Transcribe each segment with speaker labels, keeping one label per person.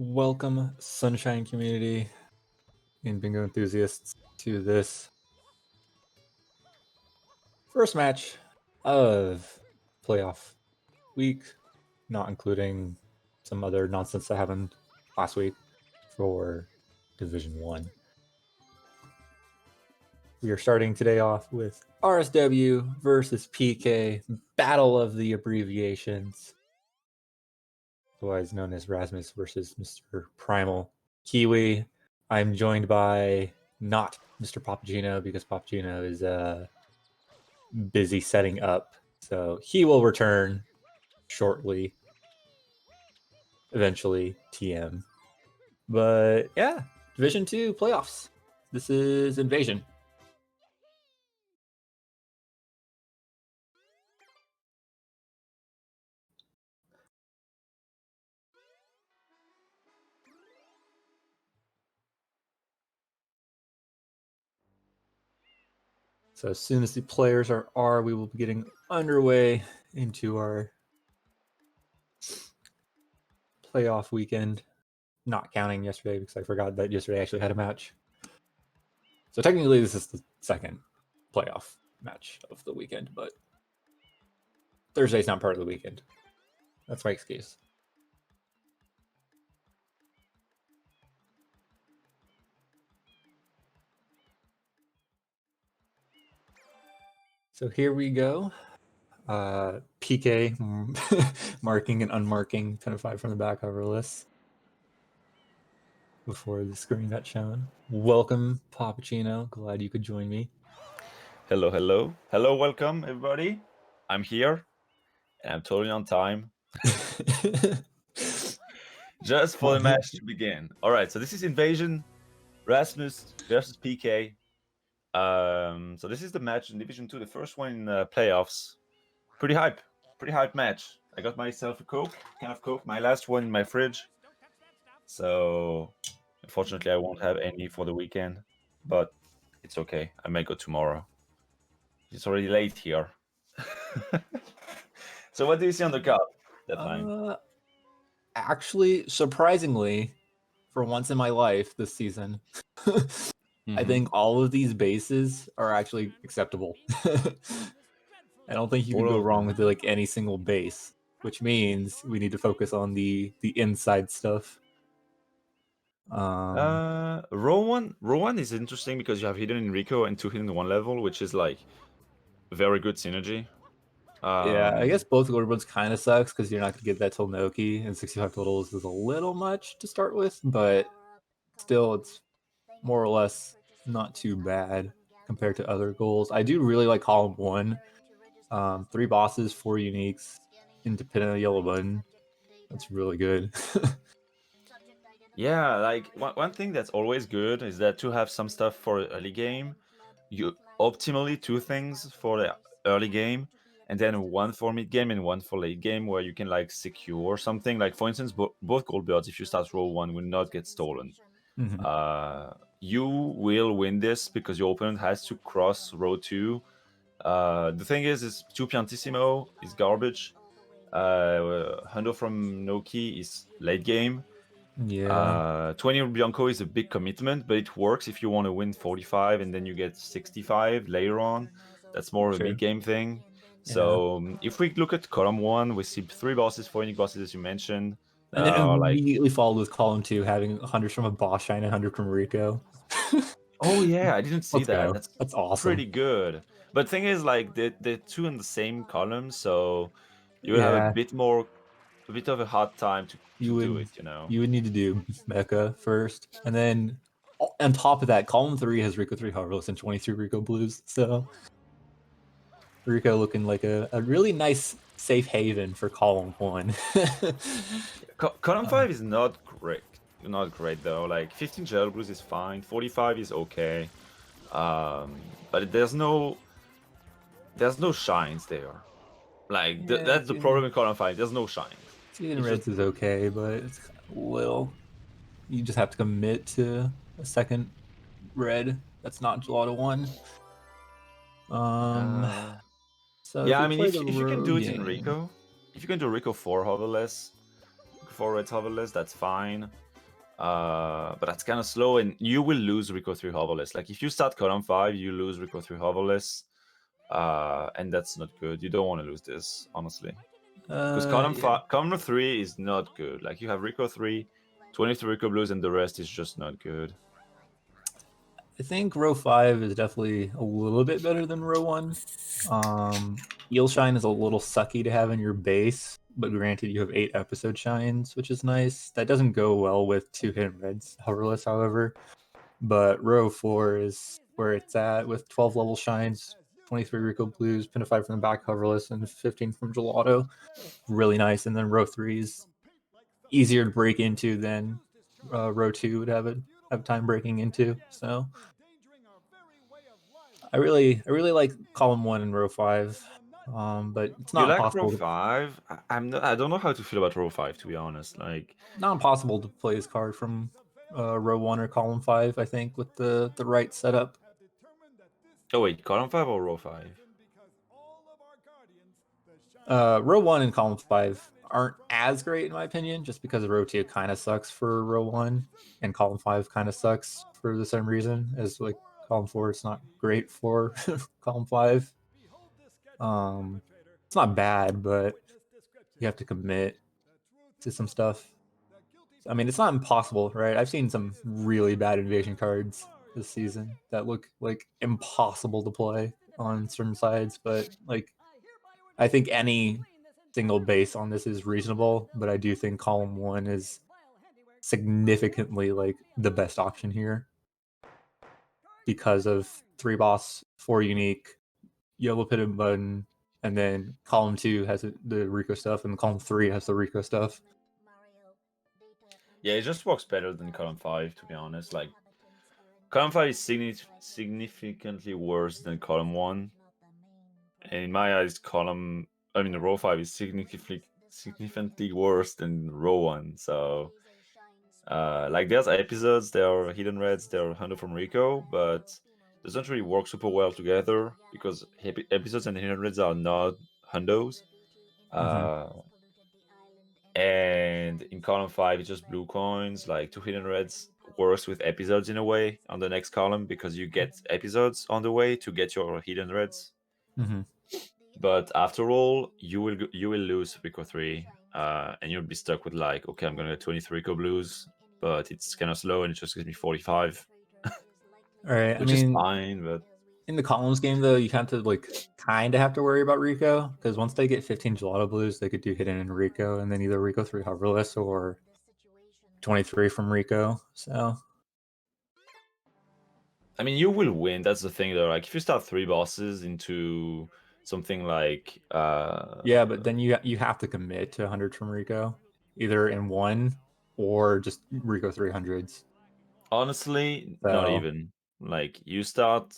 Speaker 1: Welcome, Sunshine community and bingo enthusiasts, to this first match of playoff week, not including some other nonsense that happened last week for Division 1. We are starting today off with RSW versus PK, Battle of the Abbreviations, otherwise known as Rasmus versus Mr. Primal Kiwi. I'm joined by not Mr. Papagino because Papagino is busy setting up, so he will return shortly, eventually TM. But yeah, Division 2 playoffs. This is Invasion. So as soon as the players are, we will be getting underway into our playoff weekend, not counting yesterday because I forgot that yesterday actually had a match. So technically this is the second playoff match of the weekend, but Thursday's not part of the weekend. That's my excuse. So here we go. PK marking and unmarking 10 of 5 from the back of our list before the screen got shown. Welcome, Papagino. Glad you could join me.
Speaker 2: Hello, hello. Hello, welcome, everybody. I'm here, and I'm totally on time. Just for the match to begin. All right, so this is Invasion, Rasmus versus PK. So this is the match in Division 2, the first one in playoffs. Pretty hype match. I got myself a can of Coke, my last one in my fridge. So, unfortunately, I won't have any for the weekend, but it's okay. I may go tomorrow. It's already late here. So what do you see on the card that time?
Speaker 1: Actually, surprisingly, for once in my life this season, I think all of these bases are actually acceptable. I don't think you can go wrong with like any single base, which means we need to focus on the inside stuff.
Speaker 2: Row one is interesting because you have hidden Enrico and 2 hidden 1 level, which is like very good synergy.
Speaker 1: Yeah, I guess both Golden Ones kind of sucks because you're not going to get that till Noki, and 65 totals is a little much to start with, but still, it's more or less not too bad compared to other goals. I do really like column 1. 3 bosses, 4 uniques, independent of yellow button. That's really good.
Speaker 2: Yeah, like one thing that's always good is that to have some stuff for early game. You optimally 2 things for the early game, and then 1 for mid game and 1 for late game, where you can like secure something. Like for instance, both gold birds, if you start row 1, will not get stolen. You will win this because your opponent has to cross row 2. The thing is 2 Piantissimo is garbage. Hundo from Noki is late game.
Speaker 1: Yeah.
Speaker 2: 20 Bianco is a big commitment, but it works if you want to win 45 and then you get 65 later on. That's more of a mid-game thing. So if we look at column 1, we see 3 bosses, 4 unique bosses, as you mentioned.
Speaker 1: And then immediately followed with column 2, having 100 from a boss shine and 100 from Rico.
Speaker 2: Oh yeah, I didn't see that.
Speaker 1: That's awesome.
Speaker 2: Pretty good. But the thing is, like, they're 2 in the same column, so you will have a bit of a hard time to do it, you know.
Speaker 1: You would need to do Mecha first, and then on top of that, column 3 has Rico 3 Harvest and 23 Rico Blues, so Rico looking like a really nice safe haven for column 1.
Speaker 2: Column 5 is not great. Not great though. Like 15 Gel Blues is fine, 45 is okay. But there's no shines there. Like that's the problem in column 5. There's no shines.
Speaker 1: Seeing Reds is okay, but it's kind of little. You just have to commit to a second red. That's not Gelato 1. So
Speaker 2: yeah, I mean, if you can do it in Rico, if you can do Rico 4 hoverless, 4 reds hoverless, that's fine. But that's kind of slow, and you will lose Rico 3 hoverless. Like if you start column 5, you lose Rico 3 hoverless, and that's not good. You don't want to lose this, honestly. Because
Speaker 1: Yeah.
Speaker 2: column 3 is not good. Like you have Rico 3, 23 Rico blues, and the rest is just not good.
Speaker 1: I think row 5 is definitely a little bit better than row 1. Eel Shine is a little sucky to have in your base, but granted, you have 8 episode shines, which is nice. That doesn't go well with 2 hidden reds hoverless, however. But row 4 is where it's at with 12 level shines, 23 Rico blues, pin 5 from the back hoverless, and 15 from gelato. Really nice. And then row 3 is easier to break into than row 2 would have time breaking into. So I really like column 1 and row 5. But it's
Speaker 2: You
Speaker 1: not
Speaker 2: like row
Speaker 1: impossible to
Speaker 2: 5? I don't know how to feel about row 5, to be honest. Like,
Speaker 1: not impossible to play his card from row 1 or column 5. I think with the right setup.
Speaker 2: oh wait, column 5 or row 5?
Speaker 1: Row 1 and column 5 aren't as great in my opinion, just because row 2 kind of sucks for row 1, and column 5 kind of sucks for the same reason as like column 4. It's not great for column 5. It's not bad, but you have to commit to some stuff. I mean, it's not impossible, right? I've seen some really bad invasion cards this season that look like impossible to play on certain sides, but like I think any single base on this is reasonable, but I do think column 1 is significantly like the best option here because of 3 boss, 4 unique, yellow pitted button, and then column 2 has the Rico stuff, and column 3 has the Rico stuff.
Speaker 2: Yeah, it just works better than column 5, to be honest. Like, column 5 is significantly worse than column 1. And in my eyes, row 5 is significantly worse than row 1. So, like, there's episodes, there are hidden reds, there are Hundo from Rico, but doesn't really work super well together because episodes and hidden reds are not Hundos. And in column 5, it's just blue coins, like 2 hidden reds works with episodes in a way on the next column because you get episodes on the way to get your hidden reds.
Speaker 1: Mm-hmm.
Speaker 2: But after all, you will lose Rico 3, and you'll be stuck with like, okay, I'm gonna get 23 Rico blues, but it's kind of slow and it just gives me 45.
Speaker 1: All right,
Speaker 2: Which is fine, but
Speaker 1: in the columns game though, you have to like kind of have to worry about Rico because once they get 15 gelato blues, they could do hidden in Rico, and then either Rico 3 hoverless or 23 from Rico. So
Speaker 2: I mean, you will win. That's the thing, though. Like, if you start 3 bosses into something like
Speaker 1: yeah, but then you have to commit to 100 from Rico, either in one or just Rico 300s.
Speaker 2: honestly, not
Speaker 1: So
Speaker 2: even. Like, you start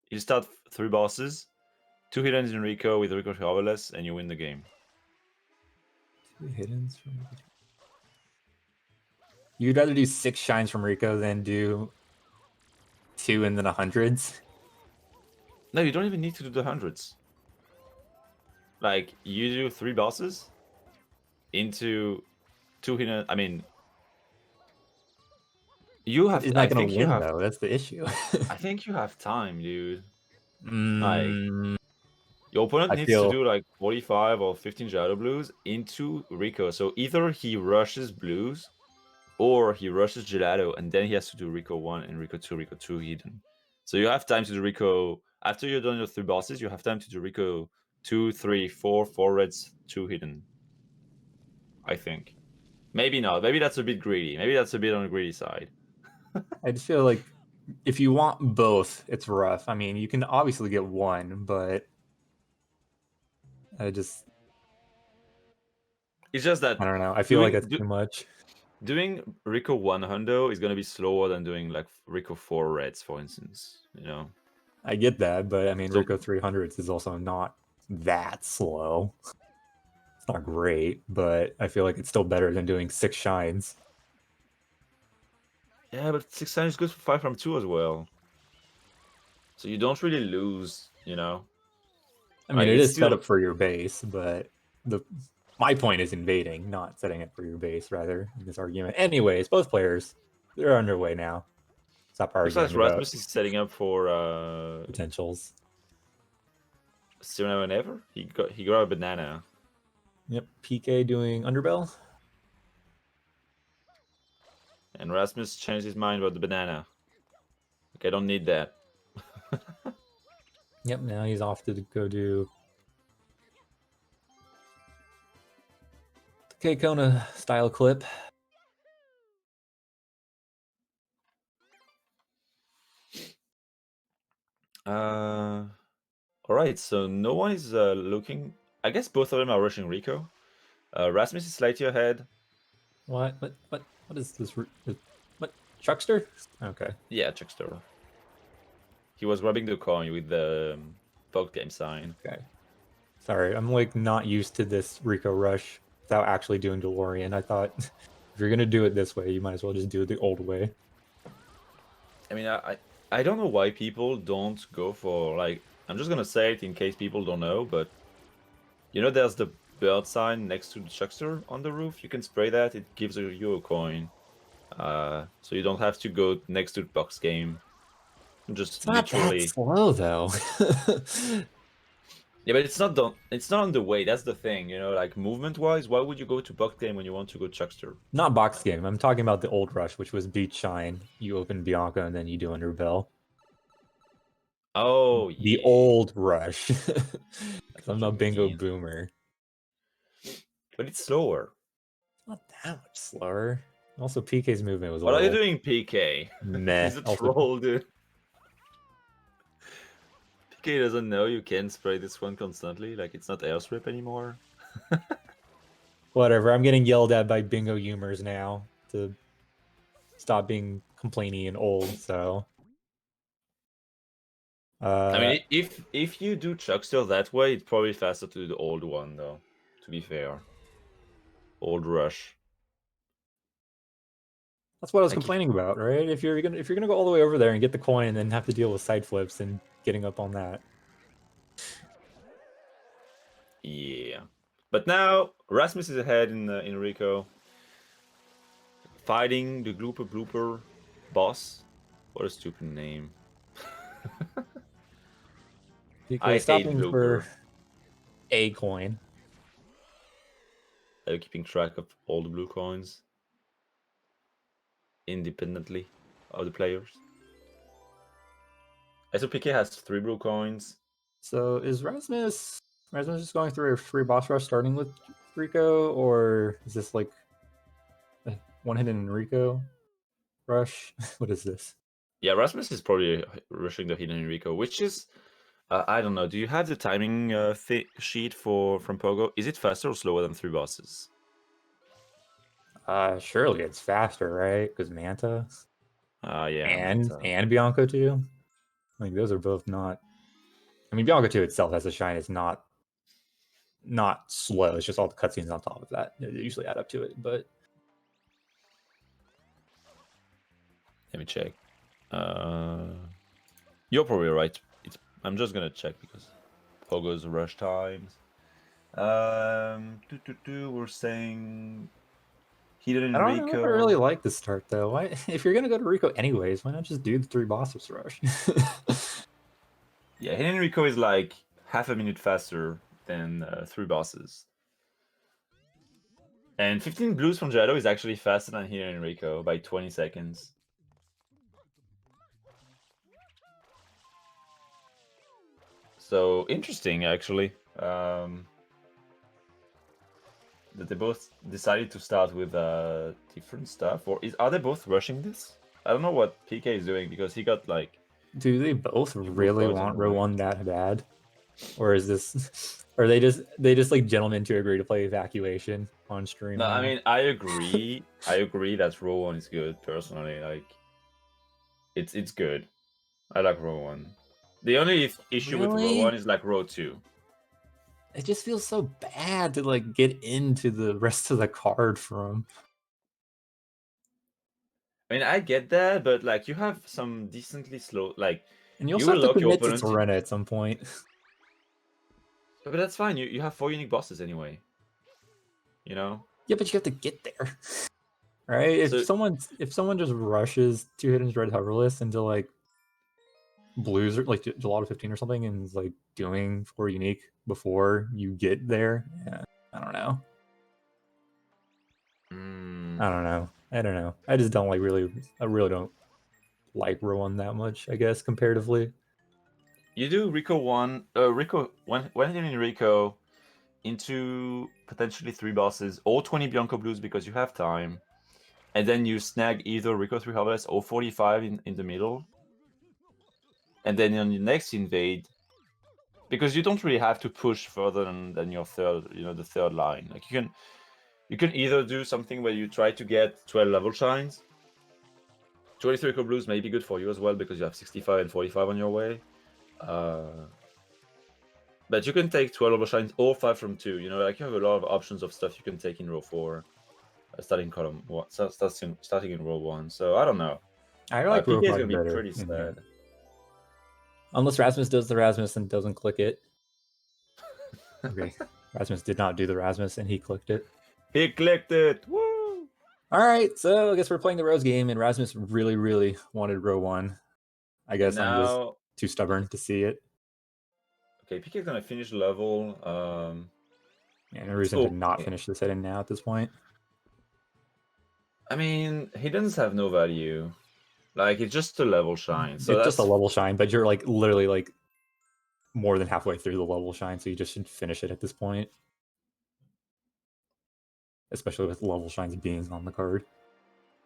Speaker 2: 3 bosses, 2 hidden in Rico with Rico hoverless, and you win the game.
Speaker 1: 2 hiddens from Rico. You'd rather do 6 shines from Rico than do 2 and then 100s.
Speaker 2: No, you don't even need to do the hundreds. Like, you do 3 bosses into 2 hidden. I mean, you have.
Speaker 1: It's
Speaker 2: I
Speaker 1: not gonna
Speaker 2: think you
Speaker 1: win
Speaker 2: have.
Speaker 1: though. That's the issue.
Speaker 2: I think you have time, dude. Like,
Speaker 1: Mm,
Speaker 2: your opponent
Speaker 1: I
Speaker 2: needs to
Speaker 1: feel
Speaker 2: do like 45 or 15 Shadow Blues into Rico. So either he rushes Blues or he rushes Gelato, and then he has to do Rico 1 and Rico 2 hidden. So you have time to do Rico. After you're done your 3 bosses, you have time to do Rico 2, 3, 4, 4 reds, 2 hidden. I think. Maybe not. Maybe that's a bit greedy. Maybe that's a bit on the greedy side.
Speaker 1: I just feel like if you want both, it's rough. I mean, you can obviously get one, but I just
Speaker 2: It's just that
Speaker 1: I don't know. I feel like
Speaker 2: doing
Speaker 1: that's too much.
Speaker 2: doing Rico 1 hundo is gonna be slower than doing like Rico 4 reds, for instance. You know.
Speaker 1: I get that, but I mean,
Speaker 2: So
Speaker 1: Rico 300s is also not that slow. It's not great, but I feel like it's still better than doing 6 shines.
Speaker 2: yeah, but 6 times is good for 5 from 2 as well. So you don't really lose, you know.
Speaker 1: I mean,
Speaker 2: Like
Speaker 1: it
Speaker 2: it's
Speaker 1: is set
Speaker 2: still
Speaker 1: up for your base, but my point is invading, not setting it for your base, rather, in this argument. Anyways, both players they're underway now. Stop
Speaker 2: Looks like
Speaker 1: arguing about
Speaker 2: Rasmus is setting up for
Speaker 1: potentials.
Speaker 2: Still never never. He got a banana.
Speaker 1: Yep, PK doing underbell.
Speaker 2: And Rasmus changed his mind about the banana. Okay, I don't need that.
Speaker 1: Yep, now he's off to go do the K-Kona style clip.
Speaker 2: All right, so no one is looking. I guess both of them are rushing Rico. Rasmus is slightly ahead.
Speaker 1: What is this? What? Chuckster? Okay.
Speaker 2: Yeah, Chuckster. He was grabbing the coin with the Pog game sign.
Speaker 1: Okay. Sorry, I'm like not used to this Rico rush without actually doing DeLorean. I thought if you're gonna do it this way, you might as well just do it the old way.
Speaker 2: I mean, I don't know why people don't go for, like, I'm just gonna say it in case people don't know, but you know there's the bird sign next to the Chuckster on the roof? You can spray that, it gives you a coin. So you don't have to go next to the box game. Just
Speaker 1: It's not that
Speaker 2: literally.
Speaker 1: slow though.
Speaker 2: Yeah, but it's not done. It's not on the way. That's the thing, you know. Like movement-wise, why would you go to box game when you want to go Chuckster?
Speaker 1: Not box game. I'm talking about the old rush, which was beat shine. You open Bianca and then you do underbell.
Speaker 2: Oh yeah.
Speaker 1: The old rush.
Speaker 2: Like
Speaker 1: I'm a bingo
Speaker 2: 2015.
Speaker 1: boomer.
Speaker 2: But it's slower.
Speaker 1: Not that much slower. Also, PK's movement was a
Speaker 2: What are you
Speaker 1: little
Speaker 2: doing, PK?
Speaker 1: meh.
Speaker 2: He's a
Speaker 1: Also,
Speaker 2: troll, dude. PK doesn't know you can spray this one constantly. Like it's not airstrip anymore.
Speaker 1: whatever. I'm getting yelled at by bingo humors now to stop being complainy and old. So,
Speaker 2: I mean, if you do Chuckster that way, it's probably faster to do the old one, though. To be fair, old rush.
Speaker 1: that's what I was
Speaker 2: Like
Speaker 1: complaining about, right? If you're gonna go all the way over there and get the coin and then have to deal with side flips and getting up on that.
Speaker 2: yeah. But now Rasmus is ahead in Rico. Fighting the Glooper Blooper boss. What a stupid name.
Speaker 1: PK
Speaker 2: I hate
Speaker 1: stopping
Speaker 2: Blooper.
Speaker 1: for a coin.
Speaker 2: Are you keeping track of all the blue coins independently of the players? SOPK has 3 blue coins.
Speaker 1: So is Rasmus just going through a free boss rush starting with Rico, or is this like a one hidden Rico rush? What is this?
Speaker 2: Yeah, Rasmus is probably rushing the Hidden Enrico, which is I don't know. Do you have the timing sheet from Pogo? Is it faster or slower than 3 bosses?
Speaker 1: Surely it's faster, right? Because Manta
Speaker 2: Yeah,
Speaker 1: and Bianco too. Like those are both not. I mean, Bianco 2 itself as a shine is not slow. It's just all the cutscenes on top of that. They usually add up to it. But
Speaker 2: let me check. You're probably right. I'm just gonna check because Pogo's rush times. We're saying Hidden
Speaker 1: I don't know if I really
Speaker 2: Enrico.
Speaker 1: like the start though. Why, if you're gonna go to Rico anyways, why not just do the 3 bosses rush?
Speaker 2: Yeah, Hidden Enrico is like half a minute faster than 3 bosses. And 15 blues from Jado is actually faster than Hidden Enrico by 20 seconds. So interesting, actually, that they both decided to start with different stuff. Or are they both rushing this? I don't know what PK is doing because he got like.
Speaker 1: Do they both
Speaker 2: 2 blue
Speaker 1: really
Speaker 2: coins on
Speaker 1: want
Speaker 2: the
Speaker 1: row
Speaker 2: way.
Speaker 1: 1 that bad? Or is this or they just like gentlemen to agree to play evacuation on stream
Speaker 2: No,
Speaker 1: now?
Speaker 2: I mean I agree. I agree that row 1 is good personally. Like it's good. I like row 1. The only issue with row 1
Speaker 1: Really?
Speaker 2: is like row 2.
Speaker 1: It just feels so bad to like get into the rest of the card from.
Speaker 2: I mean, I get that, but like you have some decently slow, like
Speaker 1: And you
Speaker 2: you
Speaker 1: also
Speaker 2: will
Speaker 1: have to
Speaker 2: lock your
Speaker 1: commit to
Speaker 2: opponent.
Speaker 1: Serena at some point.
Speaker 2: But that's fine. You have 4 unique bosses anyway. You know.
Speaker 1: Yeah, but you have to get there. right? If
Speaker 2: So
Speaker 1: someone just rushes two hidden red hoverless into like blues or like gelato 15 or something and is like doing 4 unique before you get there, yeah, I don't know.
Speaker 2: mm,
Speaker 1: I don't know. I don't know. I just don't like really. I really don't like Rowan that much. I guess comparatively.
Speaker 2: you do Rico one, Rico when you're in Rico into potentially 3 bosses or 20 Bianco Blues because you have time, and then you snag either Rico 3 Harvest or 45 in the middle, and then on your next invade, because you don't really have to push further than your third, the third line. Like you can either do something where you try to get 12 level shines. 23 Rico Blues may be good for you as well because you have 65 and 45 on your way. But you can take 12 overshines or 5 from 2. Like you have a lot of options of stuff you can take in row 4, starting column one, starting in row 1. So I don't know.
Speaker 1: I like
Speaker 2: PK is
Speaker 1: Rogue
Speaker 2: going to be
Speaker 1: better
Speaker 2: pretty
Speaker 1: in
Speaker 2: sad.
Speaker 1: here. Unless Rasmus does the Rasmus and doesn't click it. Okay, Rasmus did not do the Rasmus and he clicked it.
Speaker 2: He clicked it. Woo!
Speaker 1: All right, so I guess we're playing the Rose game, and Rasmus really, really wanted row 1. I guess I'm just
Speaker 2: Now,
Speaker 1: too stubborn to see it.
Speaker 2: okay, PK is going to finish the level.
Speaker 1: Yeah, no reason to not finish this hidden now at this point.
Speaker 2: I mean, hiddens have no value. Like, it's just a level shine. So
Speaker 1: It's
Speaker 2: that's
Speaker 1: just a level shine, but you're like literally like more than halfway through the level shine, so you just should finish it at this point. Especially with level shines being on the card.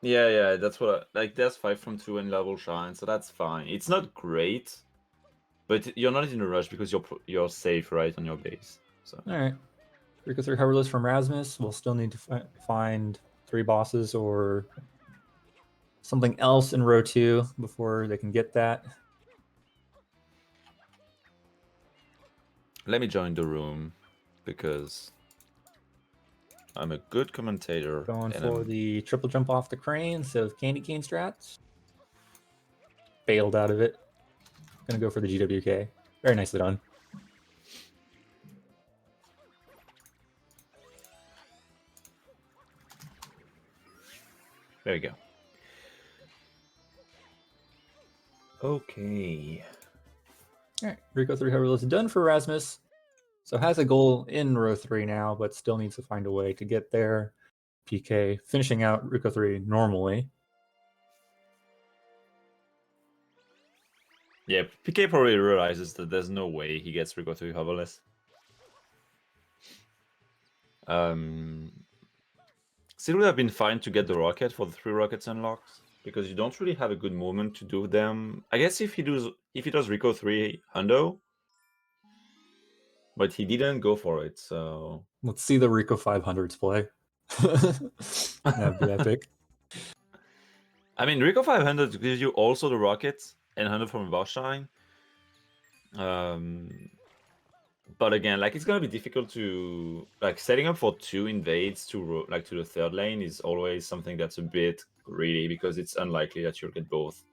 Speaker 2: Yeah, that's what like there's 5 from 2 in level shine, so that's fine. It's not great, but you're not in a rush because you're safe right on your base. So
Speaker 1: All right, Rico 3 hoverless from Rasmus. We'll still need to find 3 bosses or something else in row 2 before they can get that.
Speaker 2: let me join the room because I'm a good commentator.
Speaker 1: Going
Speaker 2: and
Speaker 1: for the triple jump off the crane instead of candy cane strats. Bailed out of it. Gonna go for the GWK. Very nicely done.
Speaker 2: There we go. Okay.
Speaker 1: All right, Rico 3 hoverless done for Rasmus. So has a goal in row 3 now, but still needs to find a way to get there. PK finishing out Rico 3 normally.
Speaker 2: Yeah, PK probably realizes that there's no way he gets Rico 3 hoverless. Still would have been fine to get the rocket for the 3 rockets unlocked because you don't really have a good movement to do them. I guess if he does Rico 3 hundo, but he didn't go for it, so
Speaker 1: Let's see the Rico 500s play. That'd be epic.
Speaker 2: I mean, Rico 500 gives you also the rockets and 100 from a boss shine. But again, like it's gonna be difficult to like setting up for 2 invades to the third lane is always something that's a bit greedy because it's unlikely that you'll get both.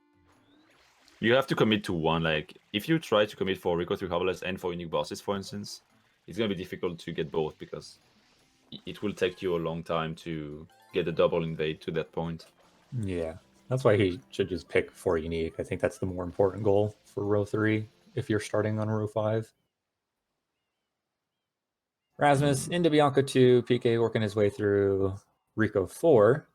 Speaker 2: You have to commit to one. Like if you try to commit for Rico 3 hoverless and for unique bosses, for instance, it's gonna be difficult to get both because it will take you a long time to get a double invade to that point.
Speaker 1: Yeah, that's why he should just pick 4 unique. I think that's the more important goal for row 3 if you're starting on row 5. Rasmus into Bianca 2, PK working his way through Rico 4.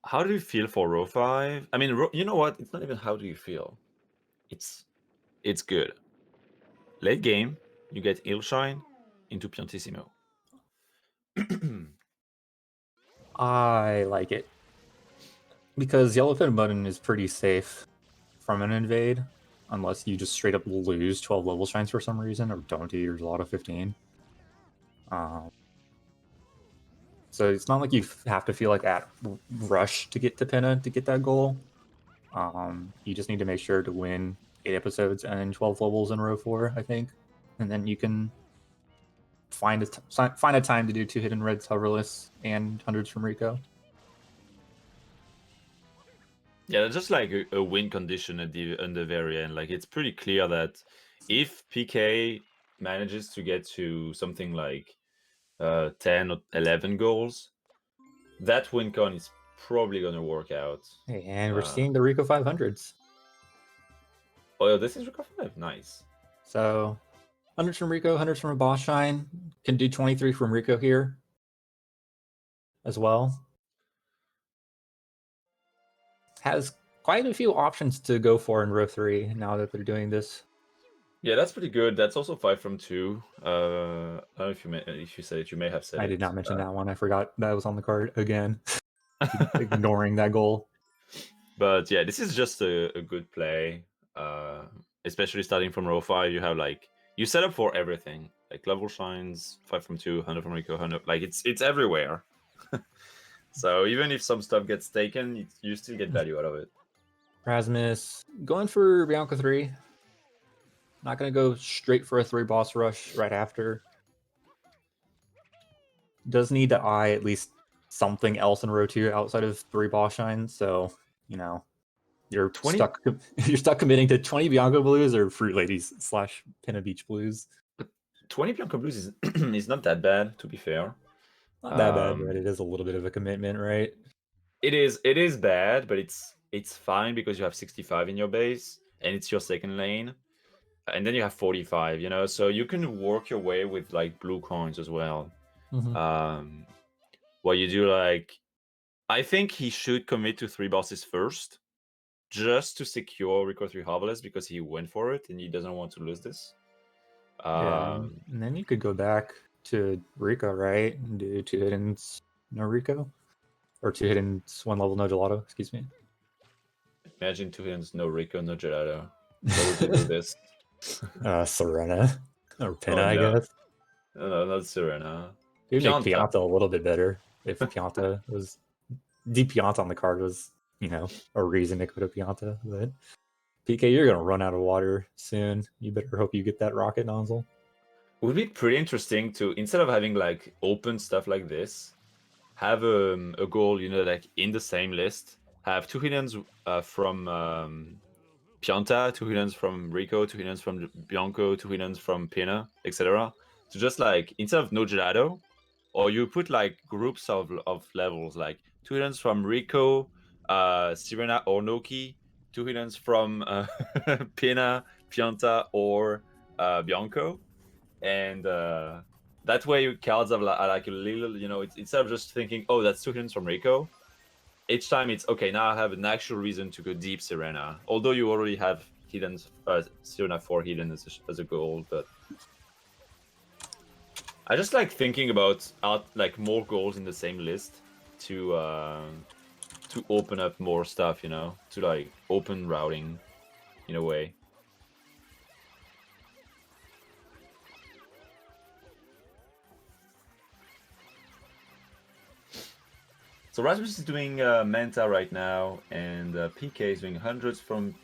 Speaker 2: How do you feel for row 5? I mean, you know what? It's not even how do you feel. It's good. Late game, you get Illshine into Piantissimo.
Speaker 1: I like it. Because Yellowfin Button is pretty safe from an invade, unless you just straight up lose 12 level shines for some reason, or don't do your lot of 15. So it's not like you have to feel like at rush to get to Pinna to get that goal. You just need to make sure to win 8 episodes and 12 levels in row 4, I think, and then you can find a time to do 2 hidden reds hoverless and hundreds from Rico.
Speaker 2: Yeah, just like a win condition at the very end. Like it's pretty clear that if PK manages to get to something like 10 or 11 goals, that win con is probably going to work out.
Speaker 1: Hey, and we're seeing the Rico 500s.
Speaker 2: Oh, yeah, this is Rico 5. Nice.
Speaker 1: So 100s from Rico, 100s from a boss shine. Can do 23 from Rico here as well. Has quite a few options to go for in row 3 now that they're doing this.
Speaker 2: Yeah, that's pretty good. That's also 5 from 2. I don't know if you said it. You may have said it.
Speaker 1: I did not mention that one. I forgot that was on the card again. Ignoring that goal.
Speaker 2: But yeah, this is just a good play. Especially starting from row 5, you have like you set up for everything, like level shines, 5 from 2, 100 from Rico, 100. Like it's everywhere. So even if some stuff gets taken, you still get value out of it.
Speaker 1: Rasmus going for Bianca 3. Not going to go straight for a 3 boss rush right after. Does need to eye at least something else in row 2 outside of 3 boss shines. So, you know, you're
Speaker 2: 20?
Speaker 1: stuck. You're stuck committing to 20 Bianca blues or Fruit Ladies / Pinna Beach blues.
Speaker 2: 20 Bianca Blues is not that bad, to be fair.
Speaker 1: Not that bad, but it is a little bit of a commitment, right?
Speaker 2: It is bad, but it's fine because you have 65 in your base and it's your second lane. And then you have 45, you know, so you can work your way with like blue coins as well.
Speaker 1: Mm-hmm.
Speaker 2: What you do, like, I think he should commit to 3 bosses first, just to secure Rico 3 Harvest because he went for it and he doesn't want to lose this.
Speaker 1: Yeah, and then you could go back to Rico, right? And do 2 hiddens, no Rico, or 2 hiddens, 1 level, no gelato. Excuse me.
Speaker 2: Imagine 2 hands, no Rico, no gelato. What would you do this?
Speaker 1: Serena or Pinna,
Speaker 2: Oh
Speaker 1: I
Speaker 2: no,
Speaker 1: guess.
Speaker 2: no, not Serena.
Speaker 1: It would make
Speaker 2: Pianta.
Speaker 1: Pianta a little bit better if Pianta was Pianta on the card was, you know, a reason to go to Pianta. But PK, you're gonna run out of water soon. You better hope you get that rocket nozzle.
Speaker 2: It would be pretty interesting to, instead of having like open stuff like this, have a goal, you know, like in the same list, have 2 hiddens from Pianta, 2 hiddens from Rico, 2 hiddens from Bianco, 2 hiddens from Pina, etc. So just like instead of no gelato, or you put like groups of levels, like 2 hiddens from Rico, Sirena or Noki, 2 hiddens from Pina, Pianta, or Bianco, and that way cards are like a little, you know, it's instead of just thinking, oh, that's 2 hiddens from Rico, each time it's okay, now I have an actual reason to go deep Serena, although you already have hidden Serena 4 hidden as a goal. But I just like thinking about like more goals in the same list to open up more stuff, you know, to like open routing in a way. So Rasmus is doing Manta right now, and PK is doing hundreds from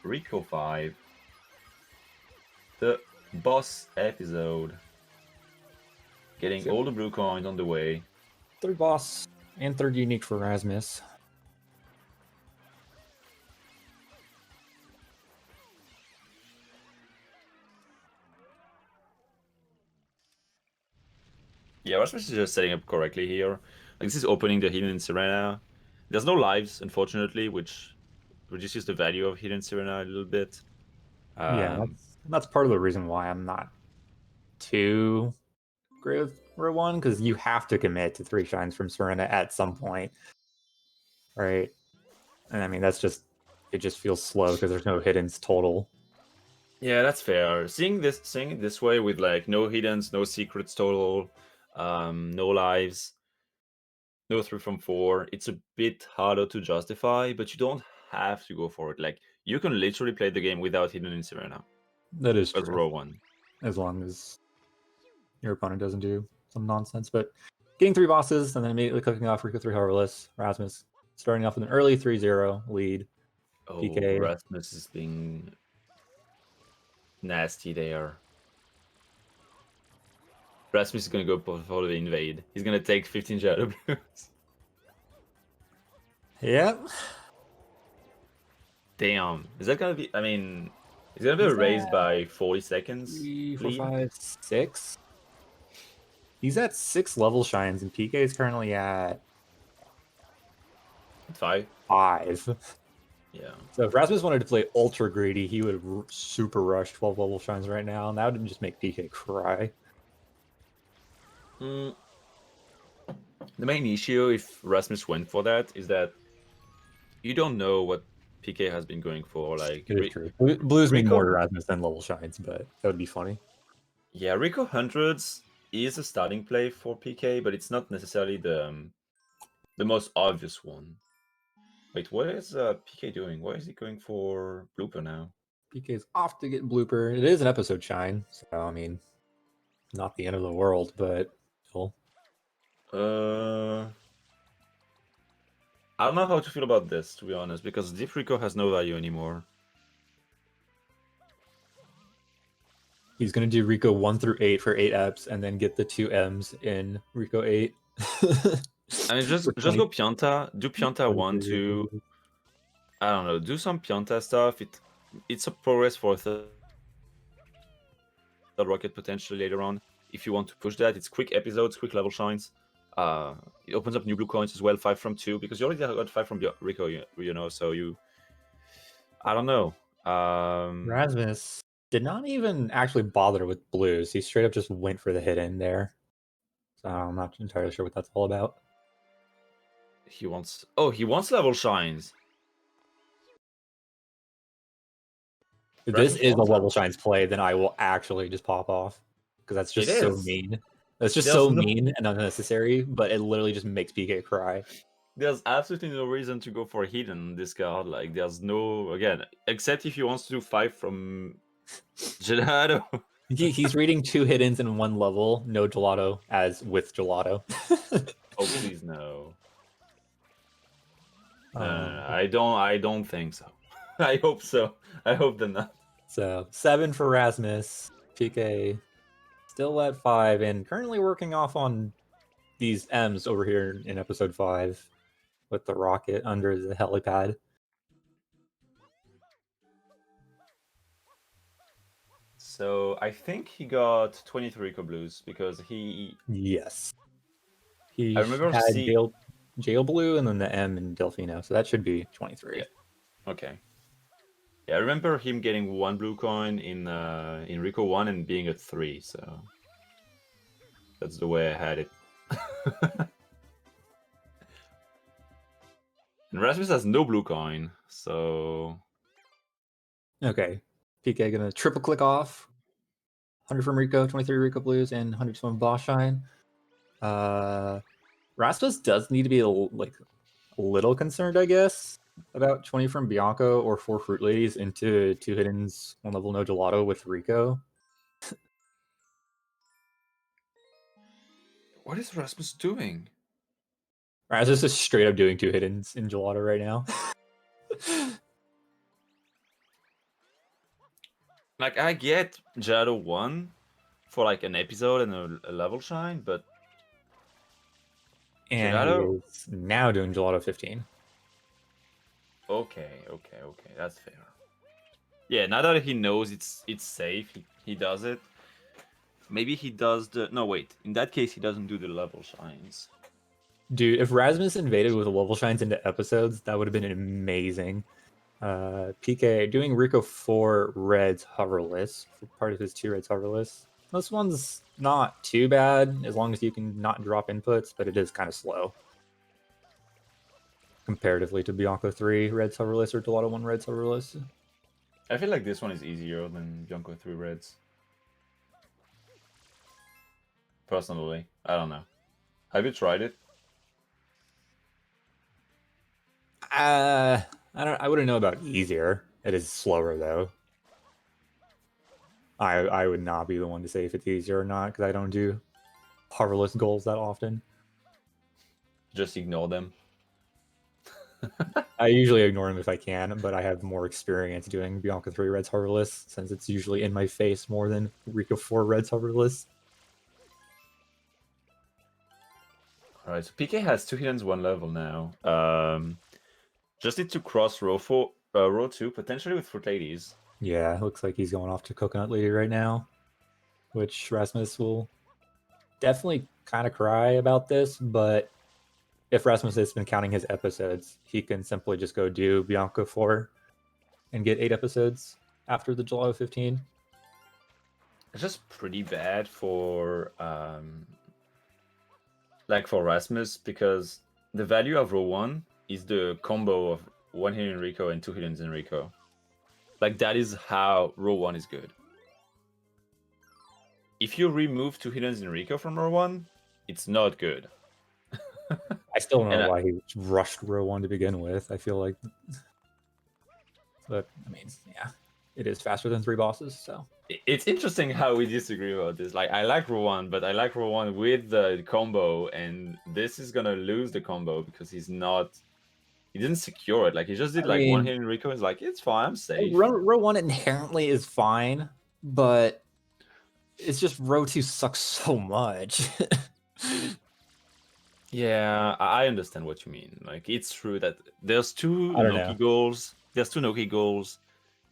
Speaker 2: Rico 5. The boss episode. Getting all the blue coins on the way.
Speaker 1: 3rd boss and 3rd unique for Rasmus.
Speaker 2: Yeah, Rasmus is just setting up correctly here. Like, this is opening the hidden Serena. There's no lives, unfortunately, which reduces the value of hidden Serena a little bit.
Speaker 1: Yeah, that's part of the reason why I'm not too great with row 1, because you have to commit to 3 shines from Serena at some point, right? And I mean, that's just, it just feels slow because there's no hiddens total.
Speaker 2: Yeah, that's fair. Seeing it this way with like no hiddens, no secrets total, no lives, no 3 from 4, it's a bit harder to justify, but you don't have to go for it. Like, you can literally play the game without hidden in Serena.
Speaker 1: That is
Speaker 2: As
Speaker 1: true.
Speaker 2: row 1.
Speaker 1: As long as your opponent doesn't do some nonsense. But getting 3 bosses and then immediately clicking off Rico 3 Harvest, Rasmus starting off with an early 3-0 lead.
Speaker 2: Oh,
Speaker 1: PK.
Speaker 2: Rasmus is being nasty there. Rasmus is gonna go for the invade. He's gonna take 15 Shadow Blues.
Speaker 1: Yep.
Speaker 2: Damn. Is that gonna be, I mean, it's gonna be raised by 40 seconds.
Speaker 1: 3, 4,
Speaker 2: lead?
Speaker 1: 5, 6. He's at 6 level shines, and PK is currently at
Speaker 2: 5.
Speaker 1: 5.
Speaker 2: Yeah.
Speaker 1: So if Rasmus wanted to play ultra greedy, he would super rush 12 level shines right now, and that would just make PK cry.
Speaker 2: The main issue if Rasmus went for that is that you don't know what PK has been going for. Like
Speaker 1: It is true. Blues mean more to
Speaker 2: Rico,
Speaker 1: Rasmus than level shines, but that would be funny.
Speaker 2: yeah, Rico hundreds is a starting play for PK, but it's not necessarily the most obvious one. Wait, what is PK doing? Why is he going for blooper now?
Speaker 1: PK is off to get blooper. It is an episode shine, so I mean, not the end of the world, but still.
Speaker 2: I don't know how to feel about this, to be honest, because Deep Rico has no value anymore.
Speaker 1: He's gonna do Rico 1 through 8 for 8 eps, and then get the 2 M's in Rico 8.
Speaker 2: I mean, just go Pianta, do Pianta 1, 2. I don't know, do some Pianta stuff. It's a progress for a third rocket potentially later on. If you want to push that, it's quick episodes, quick level shines. It opens up new blue coins as well, 5 from 2, because you already got 5 from Rico, you know, so you... I don't know.
Speaker 1: Rasmus did not even actually bother with blues. He straight up just went for the hit in there. So I'm not entirely sure what that's all about.
Speaker 2: He wants level shines.
Speaker 1: If this
Speaker 2: Rasmus
Speaker 1: is a
Speaker 2: wants
Speaker 1: level shines play, then I will actually just pop off. Because that's just so mean. That's just so mean and unnecessary, but it literally just makes PK cry.
Speaker 2: There's absolutely no reason to go for hidden in this card. Like, there's no, again, except if he wants to do 5 from Gelato.
Speaker 1: He's reading 2 hiddens in 1 level, no gelato, as with gelato.
Speaker 2: Oh, please no. No, I don't think so. I hope so. I hope they're not.
Speaker 1: So 7 for Rasmus. PK still at 5, and currently working off on these M's over here in episode 5 with the rocket under the helipad.
Speaker 2: So I think he got 23 Rico Blues because he...
Speaker 1: Yes. He
Speaker 2: I remember
Speaker 1: had jail blue and then the M in Delfino, so that should be 23.
Speaker 2: Yeah. Okay. Yeah, I remember him getting 1 blue coin in Rico 1 and being a 3, so that's the way I had it. And Rasmus has no blue coin, so...
Speaker 1: Okay. PK gonna triple click off. 100 from Rico, 23 Rico Blues, and 100 from Boss Shine. Rasmus does need to be a little concerned, I guess, about 20 from Bianco or 4 Fruit Ladies into 2 hiddens, 1 level no gelato with Rico.
Speaker 2: What is Rasmus doing?
Speaker 1: Rasmus is straight up doing 2 hiddens in gelato right now.
Speaker 2: Like, I get Gelato 1 for like an episode and a level shine, but...
Speaker 1: And
Speaker 2: Gelato?
Speaker 1: he is now doing gelato 15.
Speaker 2: Okay, that's fair. Yeah, now that he knows it's safe, he does it. Maybe he does the... No, wait. In that case, he doesn't do the level shines.
Speaker 1: Dude, if Rasmus invaded with level shines into episodes, that would have been amazing. PK doing Rico 4 Reds hoverless for part of his 2 Reds hoverless. This one's not too bad as long as you can not drop inputs, but it is kind of slow comparatively to Bianco 3 Reds hoverless or Gelato 1 Reds hoverless.
Speaker 2: I feel like this one is easier than Bianco 3 Reds. Personally, I don't know. Have you tried it?
Speaker 1: I wouldn't know about easier. It is slower though. I would not be the one to say if it's easier or not because I don't do hoverless goals that often.
Speaker 2: Just ignore them.
Speaker 1: I usually ignore them if I can, but I have more experience doing Bianca 3 Reds hoverless since it's usually in my face more than Rico 4 Reds hoverless.
Speaker 2: Alright, so PK has 2 hiddens, 1 level now. Just need to cross row 2, potentially with Fruit Ladies.
Speaker 1: Yeah, looks like he's going off to Coconut Lady right now, which Rasmus will definitely kind of cry about this, but if Rasmus has been counting his episodes, he can simply just go do Bianca 4 and get 8 episodes after the July 15.
Speaker 2: It's just pretty bad for like for Rasmus, because the value of row 1 is the combo of 1 hidden Rico and 2 hidden Enrico. Like that is how row 1 is good. If you remove 2 hidden Enrico from row 1, it's not good.
Speaker 1: I still don't
Speaker 2: And
Speaker 1: know why he rushed row 1 to begin with. I feel like, but I mean, yeah, it is faster than 3 bosses. So
Speaker 2: it's interesting how we disagree about this. Like I like row 1, but I like row 1 with the combo, and this is gonna lose the combo because he didn't secure it. Like he just did like 1 hidden Rico. It's like, it's fine, I'm safe.
Speaker 1: Row 1 inherently is fine, but it's just row 2 sucks so much.
Speaker 2: Yeah, I understand what you mean. Like it's true that there's 2 Noki goals. There's 2 Noki goals.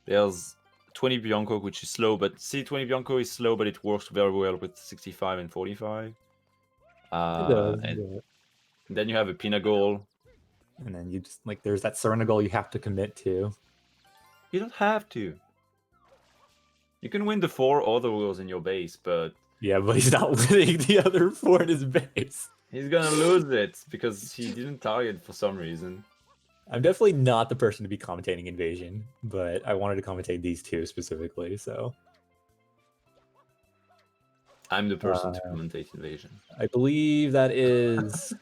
Speaker 2: There's 20 Bianco, which is slow, but see, 20 Bianco is slow, but it works very well with 65 and 45. And then you have a Pina goal.
Speaker 1: And then you just, like, there's that Serena goal you have to commit to.
Speaker 2: You don't have to. You can win the 4 other goals in your base, but...
Speaker 1: Yeah, but he's not winning the other 4 in his base.
Speaker 2: He's gonna lose it because he didn't target for some reason.
Speaker 1: I'm definitely not the person to be commentating Invasion, but I wanted to commentate these 2 specifically, so...
Speaker 2: I'm the person to commentate Invasion.
Speaker 1: I believe that is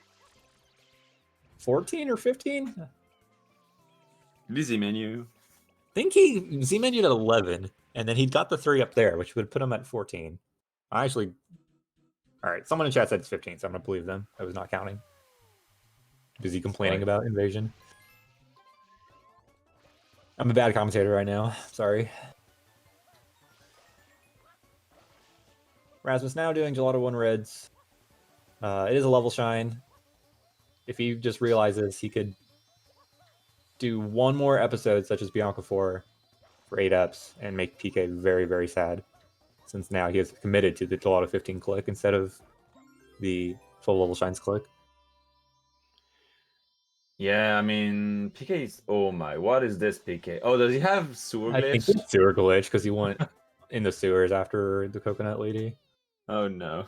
Speaker 1: 14 or 15?
Speaker 2: Busy menu.
Speaker 1: I think he Z-menued at 11, and then he got the 3 up there, which would put him at 14. I actually... Alright, someone in chat said it's 15, so I'm going to believe them. I was not counting. Busy complaining about Invasion. I'm a bad commentator right now. Sorry. Rasmus now doing Gelato 1 Reds. It is a level shine. If he just realizes he could do 1 more episode, such as Bianca 4, for 8 eps, and make PK very, very sad. Since now he has committed to the Gelato 15 click instead of the full level shines click.
Speaker 2: Yeah, I mean, PK is... Oh my, what is this PK? Oh, does he have sewer glitch?
Speaker 1: I think it's sewer glitch, because he went in the sewers after the coconut lady.
Speaker 2: Oh no.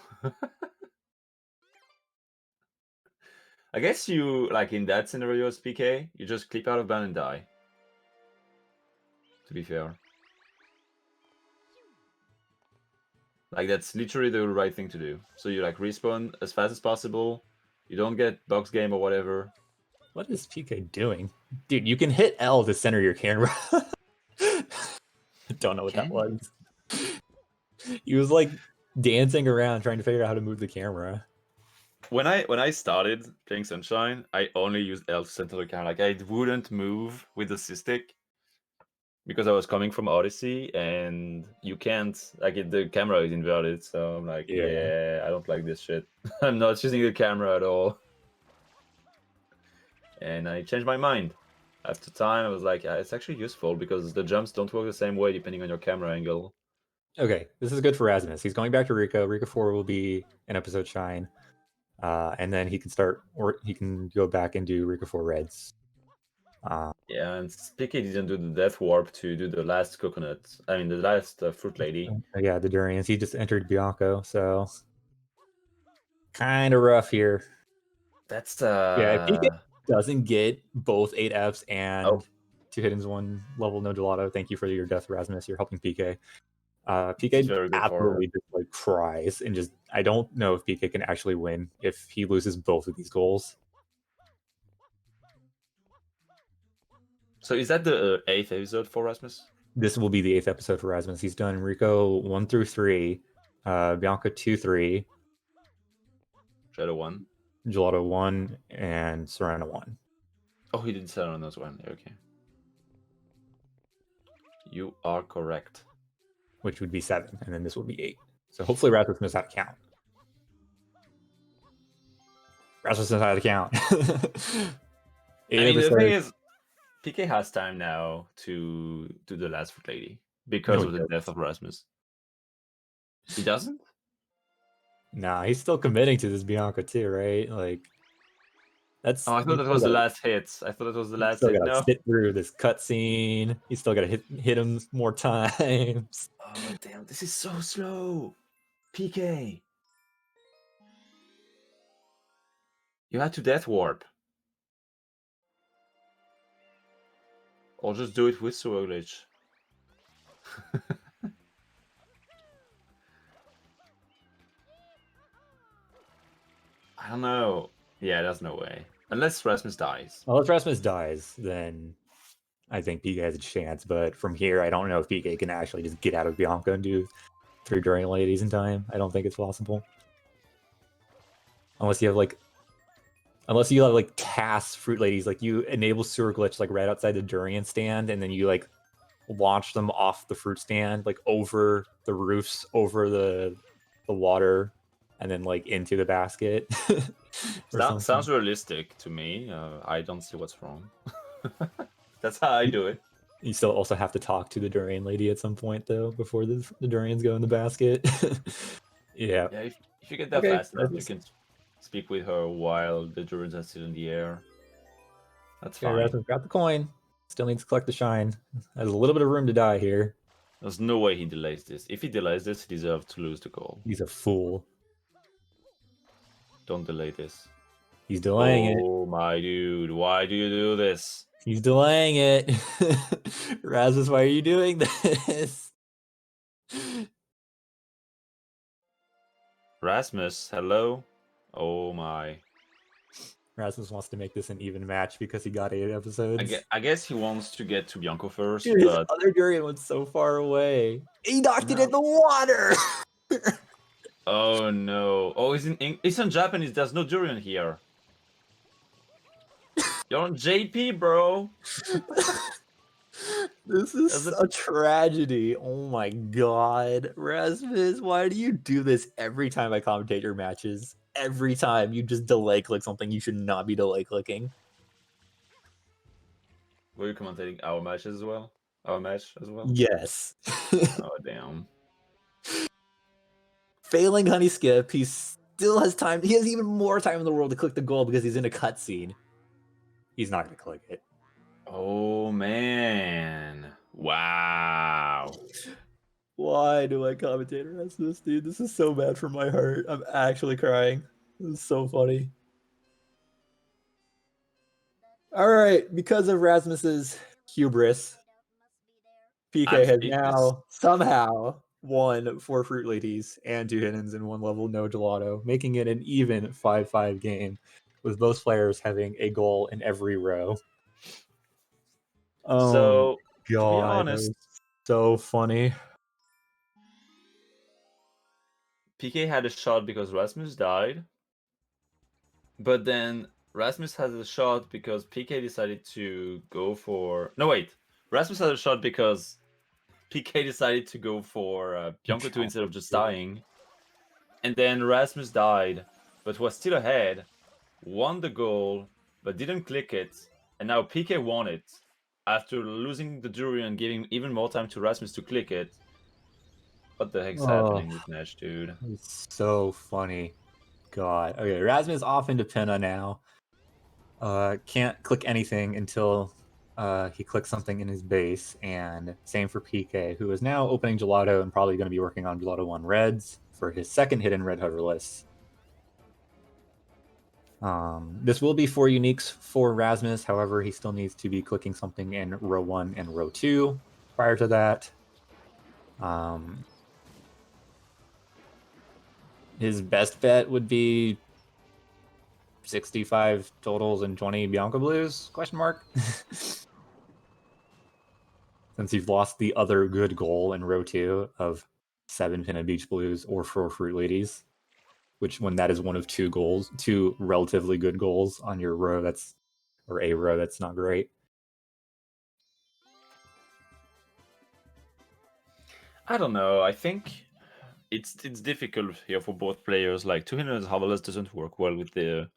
Speaker 2: I guess you, like in that scenario as PK, you just clip out of ban and die. To be fair. Like that's literally the right thing to do. So you like respawn as fast as possible. You don't get box game or whatever.
Speaker 1: What is PK doing? Dude, you can hit L to center your camera. Don't know what that was. He was like dancing around trying to figure out how to move the camera.
Speaker 2: When I started playing Sunshine, I only used L to center the camera. Like I wouldn't move with the C-stick because I was coming from Odyssey and you can't, like the camera is inverted. So I'm like, yeah, I don't like this shit. I'm not using the camera at all. And I changed my mind. After time, I was like, yeah, it's actually useful because the jumps don't work the same way depending on your camera angle.
Speaker 1: Okay, this is good for Rasmus. He's going back to Rico. Rico 4 will be an episode shine. And then he can start, or he can go back and do Rico 4 Reds.
Speaker 2: Yeah, and Spiky didn't do the Death Warp to do the last coconut. I mean, the last Fruit Lady.
Speaker 1: Yeah, the Durians. He just entered Bianco, so kind of rough here.
Speaker 2: That's
Speaker 1: yeah. If he doesn't get both 8 Fs and 2 hiddens, 1 level no gelato, thank you for your death, Rasmus. You're helping PK. PK absolutely just like cries and just, I don't know if PK can actually win if he loses both of these goals.
Speaker 2: So is that the 8th episode for Rasmus?
Speaker 1: This will be the 8th episode for Rasmus. He's done Rico 1 through 3, Bianca 2, 3,
Speaker 2: Shadow 1,
Speaker 1: Gelato 1, and Serena 1.
Speaker 2: Oh, he did Serena as well. Okay. You are correct.
Speaker 1: Which would be 7, and then this would be 8. So hopefully Rasmus knows how to count. Rasmus knows how to count.
Speaker 2: I mean, the thing is, PK has time now to do the last Fruit Lady because of the death of Rasmus. He doesn't?
Speaker 1: Nah, he's still committing to this Bianca too, right? Like that's
Speaker 2: Oh, I thought
Speaker 1: he's
Speaker 2: that
Speaker 1: still
Speaker 2: was the
Speaker 1: gotta
Speaker 2: last hit. I thought that was the
Speaker 1: he's
Speaker 2: last
Speaker 1: still
Speaker 2: hit.
Speaker 1: gotta
Speaker 2: No.
Speaker 1: sit through this cutscene. He's still gotta hit him more times.
Speaker 2: Oh damn! This is so slow. PK. You had to death warp. Or just do it with sewer glitch. I don't know. Yeah, there's no way. Unless Rasmus dies.
Speaker 1: Well, if Rasmus dies, then I think PK has a chance. But from here, I don't know if PK can actually just get out of Bianca and do 3 Durian Ladies in time. I don't think it's possible. Unless you have like TAS Fruit Ladies, like you enable sewer glitch like right outside the durian stand, and then you like launch them off the fruit stand, like over the roofs, over the water, and then like into the basket. Or something.
Speaker 2: Sounds realistic to me. I don't see what's wrong. That's how I do it.
Speaker 1: You still also have to talk to the durian lady at some point though, before the durians go in the basket. Yeah.
Speaker 2: Yeah, if you get there
Speaker 1: Okay.
Speaker 2: fast enough, you can speak with her while the druids are still in the air. That's
Speaker 1: Okay,
Speaker 2: fine.
Speaker 1: Rasmus got the coin. Still needs to collect the shine. Has a little bit of room to die here.
Speaker 2: There's no way he delays this. If he delays this, he deserves to lose the goal.
Speaker 1: He's a fool.
Speaker 2: Don't delay this.
Speaker 1: He's delaying it.
Speaker 2: Oh my dude, why do you do this?
Speaker 1: He's delaying it. Rasmus, why are you doing this?
Speaker 2: Rasmus, hello? Oh my.
Speaker 1: Rasmus wants to make this an even match because he got 8 episodes.
Speaker 2: I guess he wants to get to Bianco first,
Speaker 1: Dude, his
Speaker 2: but
Speaker 1: other durian went so far away. He knocked it
Speaker 2: No.
Speaker 1: in the water.
Speaker 2: oh no. Oh, it's in Japanese. There's no durian here. You're on JP, bro.
Speaker 1: This is a tragedy. Oh my god. Rasmus, why do you do this every time I commentate your matches? Every time you just delay click something you should not be delay clicking.
Speaker 2: Were you commentating our matches as well? Our match as well?
Speaker 1: Yes.
Speaker 2: Oh, damn.
Speaker 1: Failing honey skip, he still has time. He has even more time in the world to click the goal because he's in a cutscene. He's not going to click it.
Speaker 2: Oh, man. Wow.
Speaker 1: Why do I commentate Rasmus, dude? This is so bad for my heart. I'm actually crying. This is so funny. All right, because of Rasmus's hubris, PK has now somehow won 4 Fruit Ladies and 2 Hiddens in one level, no gelato, making it an even 5-5 game, with both players having a goal in every row. Oh,
Speaker 2: so,
Speaker 1: God,
Speaker 2: to be honest,
Speaker 1: so funny.
Speaker 2: PK had a shot because Rasmus died, but then Rasmus has a shot because PK decided to go for. No, wait. Rasmus had a shot because PK decided to go for Bianco 2 instead of just dying. And then Rasmus died, but was still ahead, won the goal, but didn't click it. And now PK won it after losing the jury and giving even more time to Rasmus to click it. What the heck's happening this match, dude?
Speaker 1: It's so funny. God. Okay, Rasmus off into Pinna now. Can't click anything until he clicks something in his base, and same for PK, who is now opening Gelato and probably going to be working on Gelato 1 Reds for his second hidden red hoverless. This will be 4 uniques for Rasmus, however, he still needs to be clicking something in row 1 and row 2 prior to that. His best bet would be 65 totals and 20 Bianca Blues, question mark. Since you've lost the other good goal in row 2 of 7 Pinna Beach Blues or 4 Fruit Ladies, which when that is one of 2 goals, 2 relatively good goals on your row or a row that's not great.
Speaker 2: I don't know. I think it's difficult here for both players. Like 200 Hoverless doesn't work well with the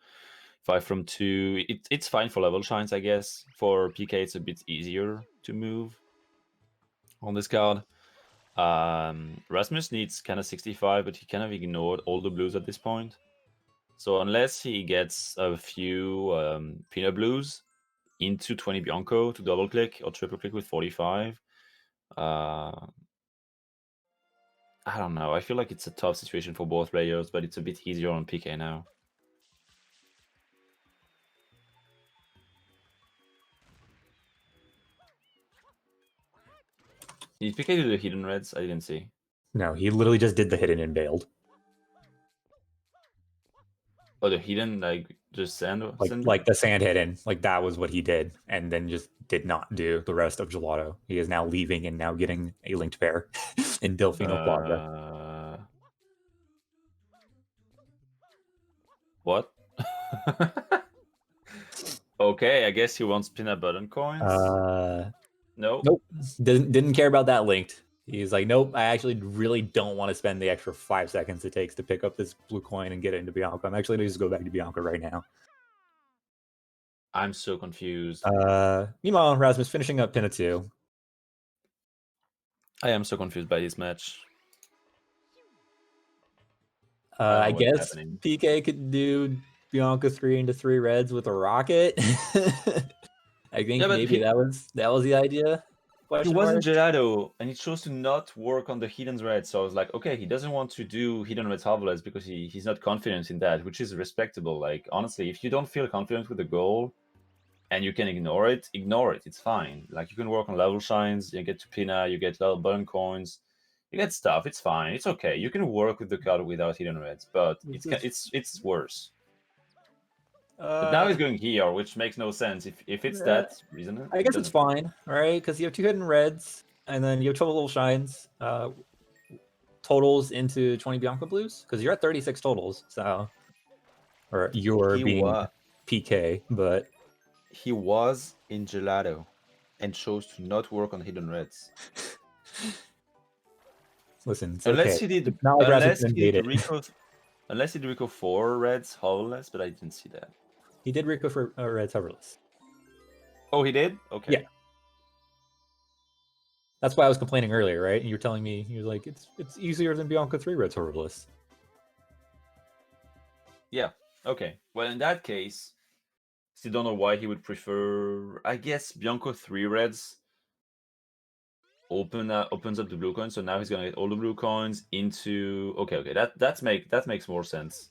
Speaker 2: 5 from 2. It's fine for level shines, I guess. For PK, it's a bit easier to move on this card. Rasmus needs kind of 65, but he kind of ignored all the blues at this point. So unless he gets a few peanut blues into 20 Bianco to double click or triple click with 45, I don't know. I feel like it's a tough situation for both players, but it's a bit easier on PK now. Did PK do the hidden reds? I didn't see.
Speaker 1: No, he literally just did the hidden and bailed.
Speaker 2: Oh, the hidden, like, just sand?
Speaker 1: Like the sand hidden, like that was what he did, and then just did not do the rest of gelato. He is now leaving and now getting a linked pair in Delfino Plaza.
Speaker 2: What? Okay, I guess he wants peanut butter coins. Nope.
Speaker 1: Didn't care about that linked. He's like, nope, I actually really don't want to spend the extra 5 seconds it takes to pick up this blue coin and get into Bianca. I'm actually going to just go back to Bianca right now.
Speaker 2: I'm so confused.
Speaker 1: Meanwhile, Rasmus finishing up pin of 2.
Speaker 2: I am so confused by this match.
Speaker 1: I guess happening. PK could do Bianca 3 into 3 reds with a rocket. I think maybe that was the idea.
Speaker 2: He wasn't gelato, and it chose to not work on the hidden red. So I was like, okay, he doesn't want to do hidden red harvest because he's not confident in that, which is respectable. Like, honestly, if you don't feel confident with the goal and you can ignore it. It's fine. Like, you can work on level shines, you get to Pina, you get level button coins, you get stuff. It's fine. It's okay. You can work with the card without hidden reds, but it's worse. But now he's going here, which makes no sense. If it's that reason,
Speaker 1: I guess it's fine, right? Because you have 2 hidden reds, and then you have 12 little shines. Totals into 20 Bianca blues, because you're at 36 totals. So, or you're being PK, but
Speaker 2: he was in gelato and chose to not work on hidden reds.
Speaker 1: Listen, it's
Speaker 2: unless
Speaker 1: okay.
Speaker 2: he did,
Speaker 1: not like
Speaker 2: unless he did Rico, unless he did Rico 4 reds holorless, but I didn't see that.
Speaker 1: He did Rico for reds holorless.
Speaker 2: Oh, he did? Okay.
Speaker 1: Yeah. That's why I was complaining earlier, right? And you were telling me, you were like, it's easier than Bianca 3 reds holorless.
Speaker 2: Yeah. Okay. Well, in that case, still don't know why he would prefer. I guess Bianco 3 reds opens up the blue coins, so now he's gonna get all the blue coins into. Okay. That makes more sense.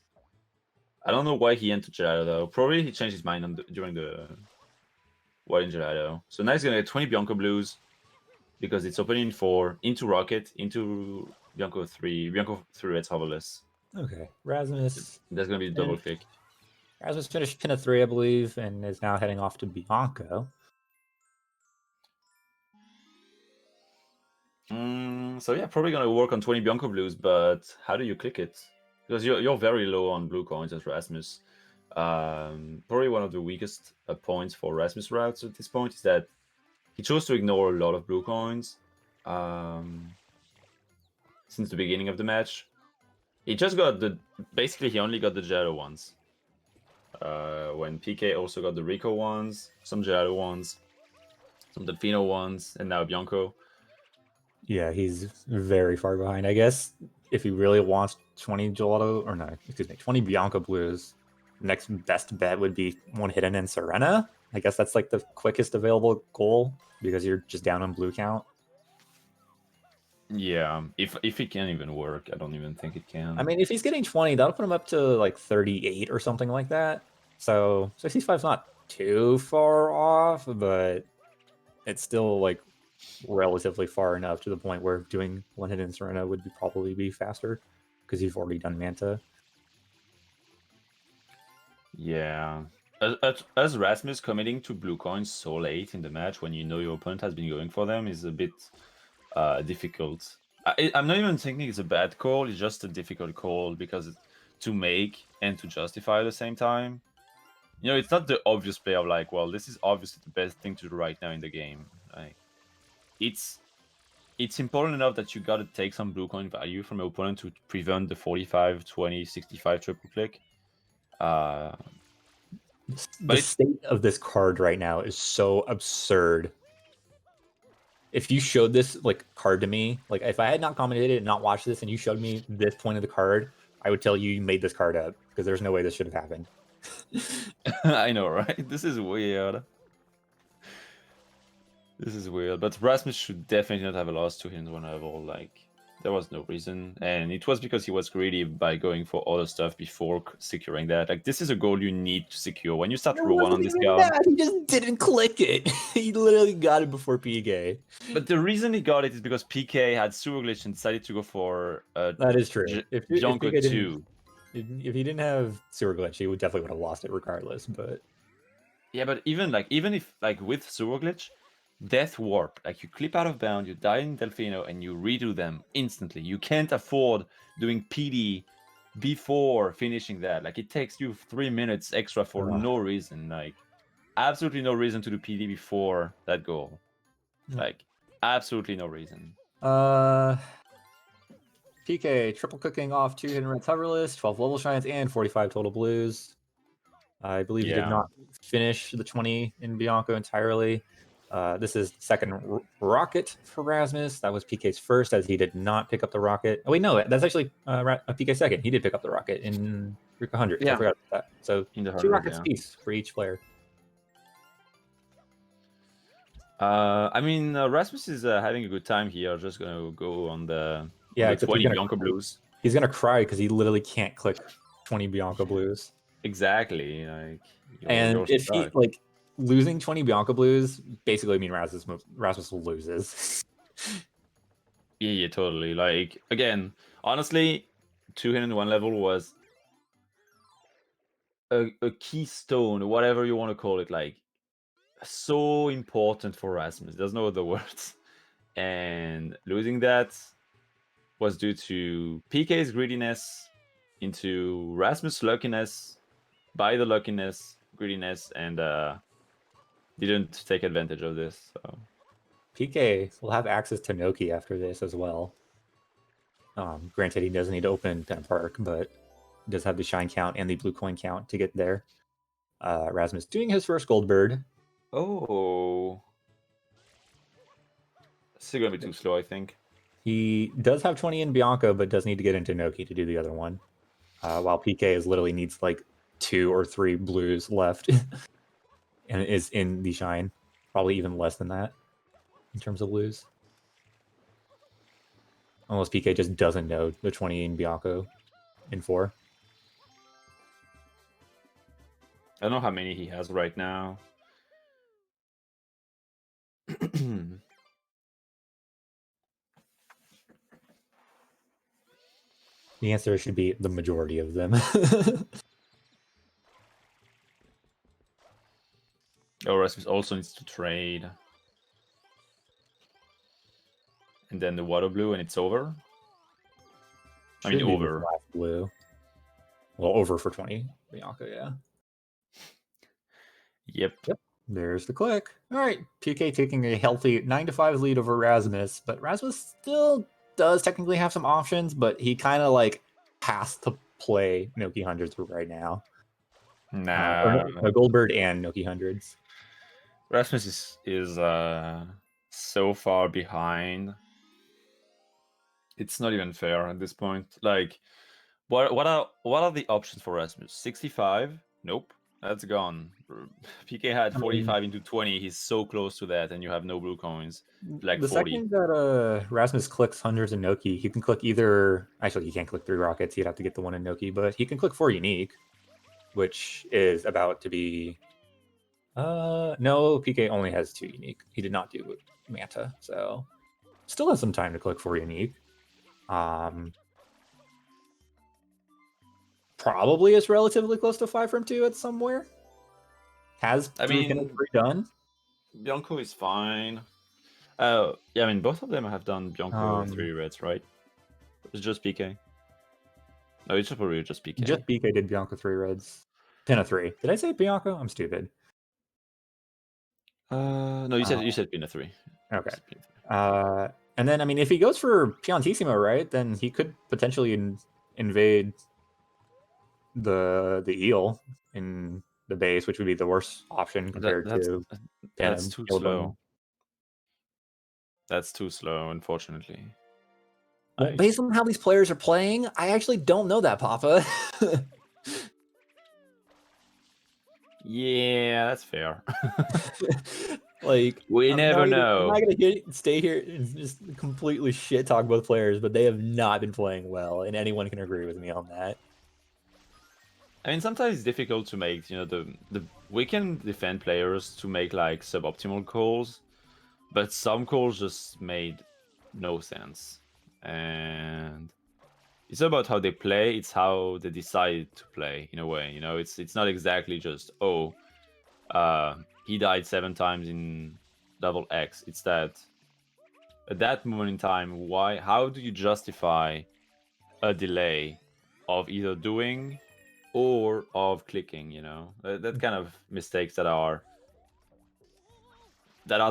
Speaker 2: I don't know why he entered gelato though. Probably he changed his mind during the white in gelato. So now he's gonna get 20 Bianco blues because it's opening 4 into rocket into Bianco 3 reds hoverless.
Speaker 1: Okay, Rasmus.
Speaker 2: That's gonna be double click.
Speaker 1: Rasmus finished pin of 3, I believe, and is now heading off to Bianco.
Speaker 2: So yeah, probably gonna work on 20 Bianco blues, but how do you click it? Because you're very low on blue coins as Rasmus. Probably one of the weakest points for Rasmus routes at this point is that he chose to ignore a lot of blue coins since the beginning of the match. He just got basically he only got the gelato ones. When PK also got the Rico ones, some gelato ones, some Delfino ones, and now Bianco.
Speaker 1: Yeah, he's very far behind. I guess if he really wants 20 gelato, or no, excuse me, 20 Bianca blues, next best bet would be 1 hidden in Serena. I guess that's like the quickest available goal because you're just down on blue count.
Speaker 2: Yeah, if it can even work, I don't even think it can.
Speaker 1: I mean, if he's getting 20, that'll put him up to like 38 or something like that. So 65 is not too far off, but it's still like relatively far enough to the point where doing 1 hit in Serena would probably be faster because you've already done Manta.
Speaker 2: Yeah. As Rasmus committing to blue coins so late in the match when you know your opponent has been going for them is a bit difficult. I'm not even thinking it's a bad call, it's just a difficult call because to make and to justify at the same time. You know, it's not the obvious play of like, well, this is obviously the best thing to do right now in the game. Like, it's important enough that you gotta take some blue coin value from your opponent to prevent the 45, 20, 65 triple click.
Speaker 1: The state of this card right now is so absurd. if you showed this like card to me, like if I had not commented it and not watched this, and you showed me this point of the card, I would tell you made this card up because there's no way this should have happened.
Speaker 2: I know, right? This is weird. This is weird, but Rasmus should definitely not have a loss to him level. Like, there was no reason, and it was because he was greedy by going for other stuff before securing that. Like, this is a goal you need to secure. When you start row 1 on this card,
Speaker 1: he just didn't click it. He literally got it before PK.
Speaker 2: but the reason he got it is because PK had sewer glitch and decided to go for
Speaker 1: That is true. If
Speaker 2: Bianco
Speaker 1: PK
Speaker 2: 2.
Speaker 1: if he didn't have sewer glitch, he would definitely would have lost it regardless. But
Speaker 2: yeah, but even if with sewer glitch, Death Warp, like you clip out of bound, you die in Delfino, and you redo them instantly. You can't afford doing PD before finishing that. Like it takes you 3 minutes extra for no reason. Like absolutely no reason to do PD before that goal. Like absolutely no reason.
Speaker 1: PK triple cooking off 2 hidden red hoverless, 12 level shines, and 45 total blues. I believe he did not finish the 20 in Bianco entirely. This is second rocket for Rasmus. That was PK's first, as he did not pick up the rocket. Oh wait, no, that's actually a PK second. He did pick up the rocket in Rika 100.
Speaker 2: Yeah.
Speaker 1: I forgot about that. So
Speaker 2: in the
Speaker 1: 2 rockets piece for each player.
Speaker 2: I mean, Rasmus is having a good time here. Just gonna go on the 20 Bianco blues.
Speaker 1: He's gonna cry because he literally can't click 20 Bianco blues.
Speaker 2: Exactly. Like,
Speaker 1: and if he like losing 20 Bianco blues basically mean Rasmus loses.
Speaker 2: Yeah, totally. Like again, honestly, 2 hidden 1 level was a keystone, whatever you want to call it. Like so important for Rasmus. There's no other words. And losing that was due to PK's greediness into Rasmus' luckiness, by the luckiness, greediness, and didn't take advantage of this. So
Speaker 1: PK will have access to Noki after this as well. Granted, he doesn't need to open Pen Park, but he does have the shine count and the blue coin count to get there. Rasmus doing his first gold bird.
Speaker 2: Oh. Still gonna be too slow, I think.
Speaker 1: He does have 20 in Bianco, but does need to get into Noki to do the other one. While PK is literally needs like 2 or 3 blues left and is in the shine. Probably even less than that in terms of blues. Unless PK just doesn't know the 20 in Bianco in 4.
Speaker 2: I don't know how many he has right now.
Speaker 1: The answer should be the majority of them.
Speaker 2: Rasmus also needs to trade. And then the water blue, and it's over. I mean, over.
Speaker 1: Last blue. Well, over for 20. Bianca, yeah.
Speaker 2: Yep.
Speaker 1: There's the click. All right. PK taking a healthy 9-5 lead over Rasmus, but Rasmus still does technically have some options, but he kind of like has to play Noki hundreds right now.
Speaker 2: Nah.
Speaker 1: Goldbird and Noki hundreds.
Speaker 2: Rasmus is so far behind. It's not even fair at this point. Like, what are the options for Rasmus? 65? Nope, that's gone. PK had 45 into 20. He's so close to that, and you have no blue coins. Like
Speaker 1: the
Speaker 2: 40.
Speaker 1: second that Rasmus clicks hundreds in Noki, he can click either. Actually, he can't click 3 rockets. He'd have to get the one in Noki, but he can click 4 unique, which is about to be. No, PK only has 2 unique. He did not do Manta, so still has some time to click 4 unique. Probably is relatively close to 5 from 2 at somewhere. Has 3 done.
Speaker 2: Bianco is fine. Yeah, I mean, both of them have done Bianco 3 reds, right? It's just PK. No, it's probably just PK.
Speaker 1: Just PK did Bianco 3 reds. Pin 3. Did I say Bianco? I'm stupid.
Speaker 2: No, you said Pin 3.
Speaker 1: Okay. And then, I mean, if he goes for Piantissimo, right, then he could potentially invade the eel in the base, which would be the worst option compared to
Speaker 2: that's too slow. That's too slow, unfortunately.
Speaker 1: Well, based on how these players are playing, I actually don't know that, Papa.
Speaker 2: Yeah, that's fair.
Speaker 1: Like,
Speaker 2: we never know.
Speaker 1: I'm not gonna stay here and just completely shit talk both players, but they have not been playing well, and anyone can agree with me on that.
Speaker 2: I mean, sometimes it's difficult to make, the we can defend players to make like suboptimal calls, but some calls just made no sense. And it's not about how they play, it's how they decide to play in a way. It's not exactly just, he died 7 times in double X. It's that at that moment in time, how do you justify a delay of either doing or of clicking, that kind of mistakes that are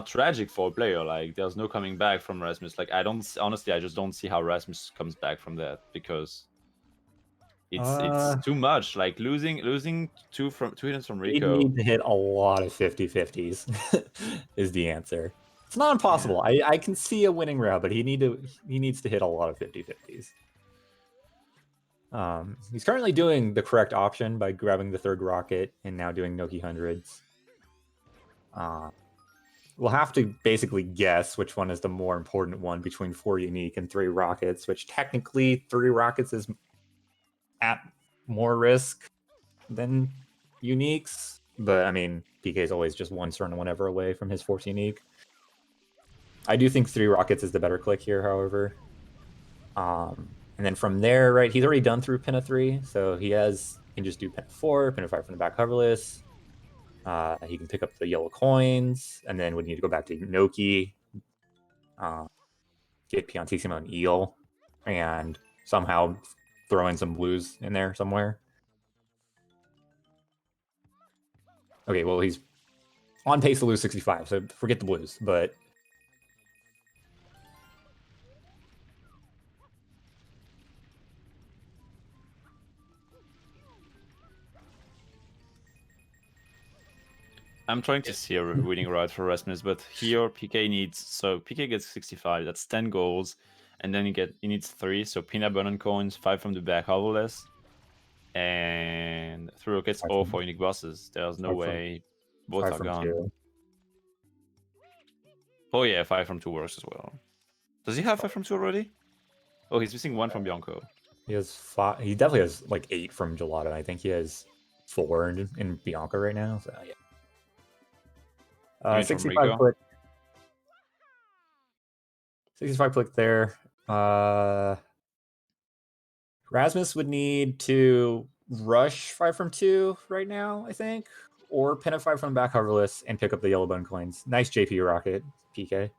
Speaker 2: tragic for a player. Like, there's no coming back from Rasmus. Like, I just don't see how Rasmus comes back from that, because it's too much. Like, losing two hits from
Speaker 1: They
Speaker 2: Rico.
Speaker 1: need to hit a lot of 50-50s is the answer. It's not impossible.
Speaker 2: Yeah.
Speaker 1: I can see a winning route, but he needs to hit a lot of 50-50s. He's currently doing the correct option by grabbing the third rocket and now doing Noki hundreds. We'll have to basically guess which one is the more important one between 4 unique and 3 rockets, which technically 3 rockets is at more risk than uniques. But I mean, PK is always just one certain whenever away from his 4th unique. I do think 3 rockets is the better click here, however. And then from there, right, he's already done through Pinna 3, so he can just do Pinna 4, Pinna 5 from the back coverless. He can pick up the yellow coins, and then we need to go back to Noki, get Piantissimo and Eel, and somehow throw in some blues in there somewhere. Okay, well, he's on pace to lose 65, so forget the blues, but
Speaker 2: I'm trying to see a winning route for Rasmus, but here PK gets 65. That's 10 goals, and then he needs 3. So peanut butter coins, 5 from the back, hoverless, and 3 rockets all for unique bosses. There's no way both are gone.
Speaker 1: 2.
Speaker 2: Oh yeah, 5 from 2 works as well. Does he have 5 from 2 already? Oh, he's missing 1 from Bianco.
Speaker 1: He has 5. He definitely has like 8 from Gelato. I think he has 4 in Bianca right now. So yeah. 65 click. 65 click there. Rasmus would need to rush 5 from 2 right now, I think, or pin a 5 from the back hoverless and pick up the yellow button coins. Nice JP rocket, PK.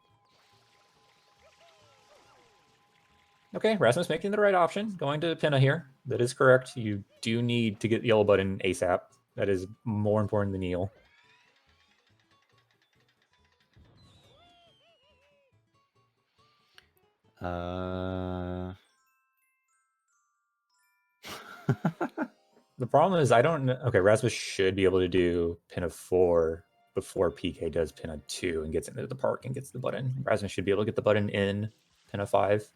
Speaker 1: Okay, Rasmus making the right option, going to Pinna here. That is correct. You do need to get the yellow button ASAP. That is more important than Eel. The problem is I don't know. Okay, Rasmus should be able to do pin of 4 before PK does pin of 2 and gets into the park and gets the button. Rasmus should be able to get the button in pin of 5.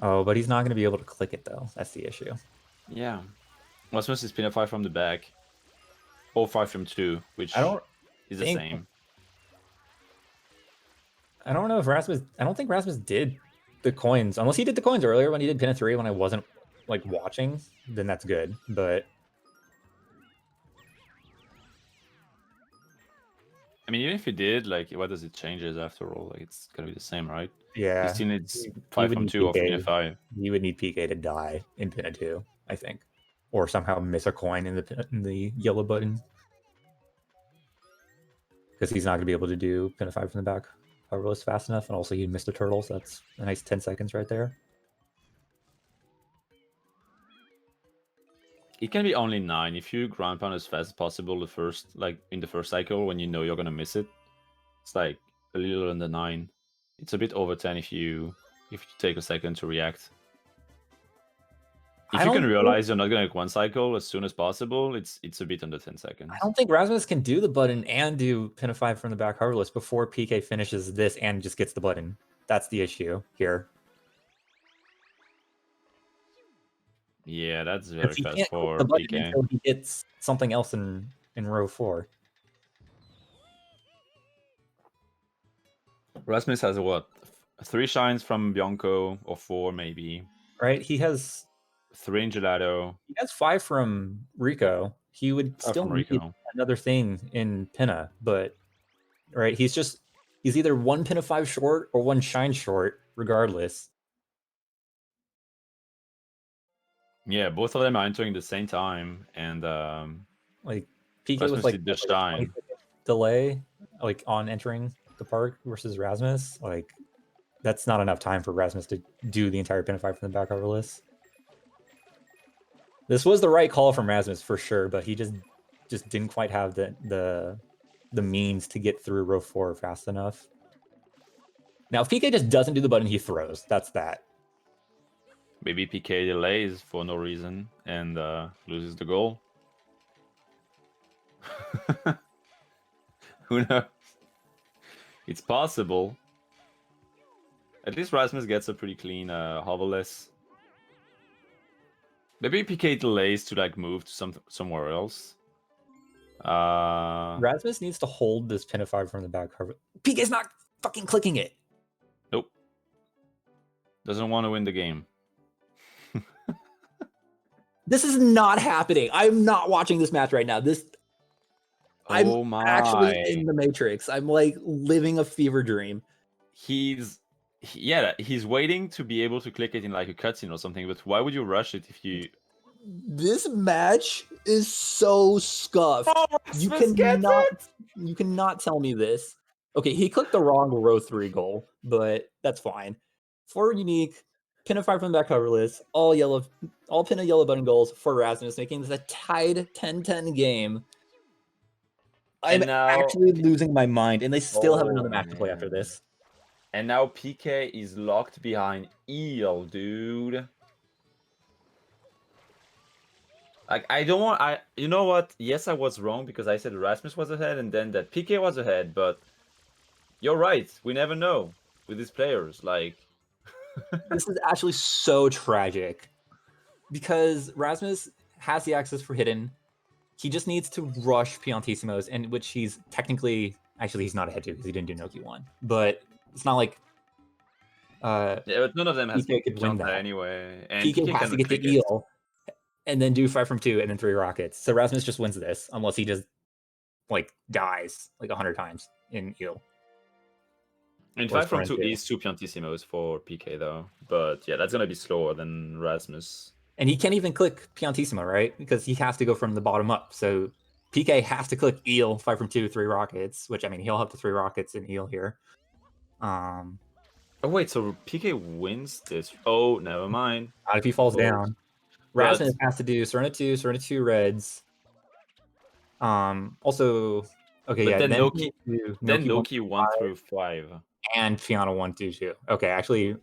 Speaker 1: Oh, but he's not going to be able to click it, though. That's the issue.
Speaker 2: Yeah. Rasmus is pin 5 from the back, or 5 from 2, which is the same.
Speaker 1: I don't know if Rasmus... I don't think Rasmus did the coins. Unless he did the coins earlier when he did pin of 3 when I wasn't, like, watching, then that's good. But...
Speaker 2: I mean, even if he did, like, what does it changes after all? Like, it's gonna be the same, right?
Speaker 1: Yeah.
Speaker 2: He still needs 5 from 2 or pin 5.
Speaker 1: You would need PK to die in pin 2, I think. Or somehow miss a coin in the yellow button. Because he's not going to be able to do pin 5 from the back hoverless fast enough. And also he missed a turtle, so that's a nice 10 seconds right there.
Speaker 2: It can be only 9 if you ground pound as fast as possible in the first cycle when you know you're gonna miss it. It's like a little under 9. It's a bit over 10 if you take a second to react. If you can realize you're not going to one cycle as soon as possible, it's a bit under 10 seconds.
Speaker 1: I don't think Rasmus can do the button and do pin a 5 from the back harvest before PK finishes this and just gets the button. That's the issue here.
Speaker 2: Yeah, that's very fast for
Speaker 1: the button
Speaker 2: PK.
Speaker 1: until he gets something else in row 4.
Speaker 2: Rasmus has what? 3 shines from Bianco, or 4 maybe.
Speaker 1: Right? He has
Speaker 2: 3 in Gelato.
Speaker 1: He has 5 from Rico. He would still need another thing in Pinna, but right, he's either 1 Pinna 5 short or 1 shine short, regardless.
Speaker 2: Yeah, both of them are entering the same time, and
Speaker 1: like PK
Speaker 2: Rasmus
Speaker 1: with like
Speaker 2: did the shine
Speaker 1: delay, like on entering the park versus Rasmus. Like that's not enough time for Rasmus to do the entire Pinna 5 from the back harvest. This was the right call from Rasmus for sure, but he just didn't quite have the means to get through row 4 fast enough. Now, if PK just doesn't do the button, he throws. That's that.
Speaker 2: Maybe PK delays for no reason and loses the goal. Who knows? It's possible. At least Rasmus gets a pretty clean hoverless. Maybe PK delays to like move to somewhere else.
Speaker 1: Rasmus needs to hold this pin of 5 from the back harvest. PK's not fucking clicking it.
Speaker 2: Nope. Doesn't want to win the game.
Speaker 1: This is not happening. I'm not watching this match right now. I'm actually in the Matrix. I'm like living a fever dream.
Speaker 2: He's waiting to be able to click it in like a cutscene or something, but why would you rush it if you...
Speaker 1: This match is so scuffed.
Speaker 2: Oh,
Speaker 1: you cannot tell me this. Okay, he clicked the wrong row 3 goal, but that's fine. 4 unique, pin of 5 from the back cover list, all pin of yellow button goals for Rasmus, making this a tied 10-10 game. I'm actually losing my mind, and they still have another match to play after this.
Speaker 2: And now PK is locked behind Eel, dude. Like, you know what? Yes, I was wrong because I said Rasmus was ahead and then that PK was ahead, but you're right. We never know with these players. Like,
Speaker 1: this is actually so tragic because Rasmus has the access for hidden. He just needs to rush Piantissimos, in which he's technically... Actually, he's not ahead to because he didn't do Noki 1. But it's not like...
Speaker 2: yeah, but none of them has
Speaker 1: PK could win that
Speaker 2: anyway. And
Speaker 1: PK has to get the Eel and then do 5 from 2 and then 3 rockets. So Rasmus just wins this unless he just like dies like 100 times in Eel.
Speaker 2: And 5 from 2 is 2 Piantissimos for PK though. But yeah, that's going to be slower than Rasmus.
Speaker 1: And he can't even click Piantissimo, right? Because he has to go from the bottom up. So PK has to click Eel, 5 from 2, 3 rockets, which I mean, he'll have the 3 rockets in Eel here.
Speaker 2: Oh, wait, so PK wins this? Oh, never mind.
Speaker 1: If he falls down. Rasmus has to do Serena 2 reds. Also, okay,
Speaker 2: but
Speaker 1: yeah.
Speaker 2: Then Noki 1 through 5.
Speaker 1: And Piano 1, 2, 2. Okay, actually.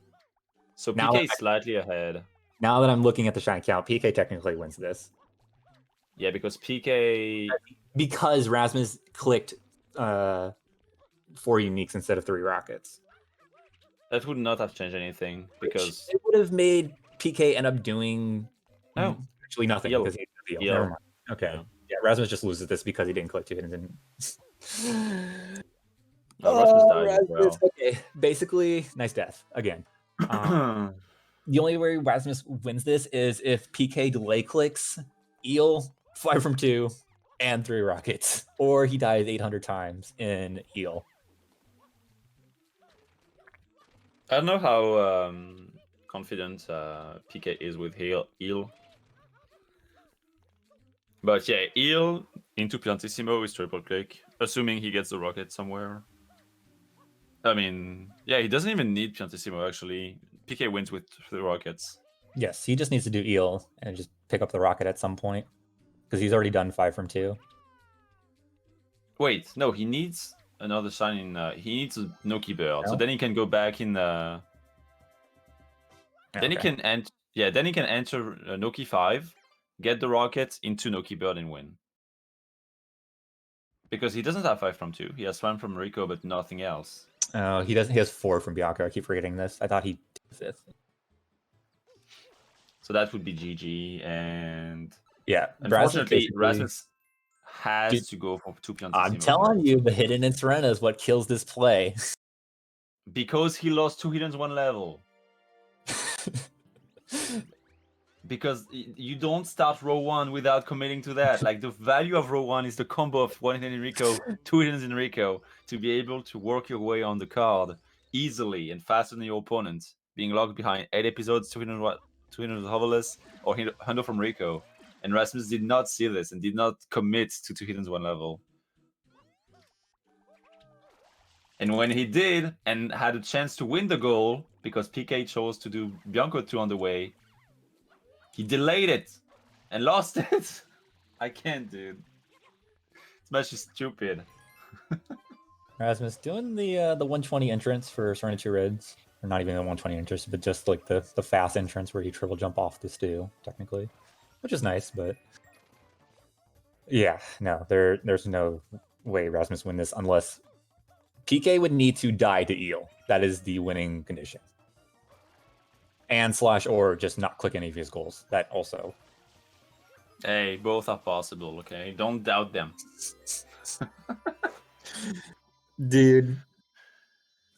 Speaker 2: So PK is slightly ahead.
Speaker 1: Now that I'm looking at the shine count, PK technically wins this.
Speaker 2: Yeah, because PK...
Speaker 1: Because Rasmus clicked 4 uniques instead of 3 rockets.
Speaker 2: That would not have changed anything, because...
Speaker 1: It would have made PK end up doing... actually nothing. Because he did the Never mind. Okay. Yeah, Rasmus just loses this because he didn't click 2 and didn't...
Speaker 2: Rasmus died as well.
Speaker 1: Okay, basically, nice death, again. The only way Rasmus wins this is if PK delay clicks Eel, 5 from 2, and 3 rockets. Or he dies 800 times in Eel.
Speaker 2: I don't know how confident PK is with Eel. But yeah, Eel into Piantissimo is triple click, assuming he gets the rocket somewhere. I mean, yeah, he doesn't even need Piantissimo, actually. PK wins with 3 rockets.
Speaker 1: Yes, he just needs to do Eel and just pick up the rocket at some point. Because he's already done 5 from 2.
Speaker 2: Wait, no, he needs another shine in... he needs a Noki Bird, so then he can go back in the... Then he can Yeah, then he can enter Noki 5, get the rocket into Noki Bird and win. Because he doesn't have 5 from 2. He has 1 from Rico, but nothing else.
Speaker 1: Oh, he doesn't. He has 4 from Bianca. I keep forgetting this. I thought he did 5th.
Speaker 2: So that would be GG. And
Speaker 1: yeah,
Speaker 2: unfortunately, Rasmus has to go for 2 Piantissimos.
Speaker 1: I'm telling you, the hidden in Serena is what kills this play.
Speaker 2: Because he lost 2 hiddens 1 level. Because you don't start row 1 without committing to that. Like, the value of row 1 is the combo of 1 hidden in Rico, 2 hiddens in Rico, to be able to work your way on the card easily and faster than your opponent, being locked behind 8 episodes, 2 hidden hoverless, or Hundo from Rico. And Rasmus did not see this and did not commit to 2 hiddens 1 level. And when he did and had a chance to win the goal, because PK chose to do Bianco 2 on the way, he delayed it and lost it. I can't, dude. This match is stupid.
Speaker 1: Rasmus doing the 120 entrance for Serenity Reds. Or not even the 120 entrance, but just like the fast entrance where you triple jump off the stew, technically. Which is nice, but yeah, no, there's no way Rasmus win this unless PK would need to die to eel. That is the winning condition. And / or just not click any of his goals. That also.
Speaker 2: Hey, both are possible, okay? Don't doubt them.
Speaker 1: Dude,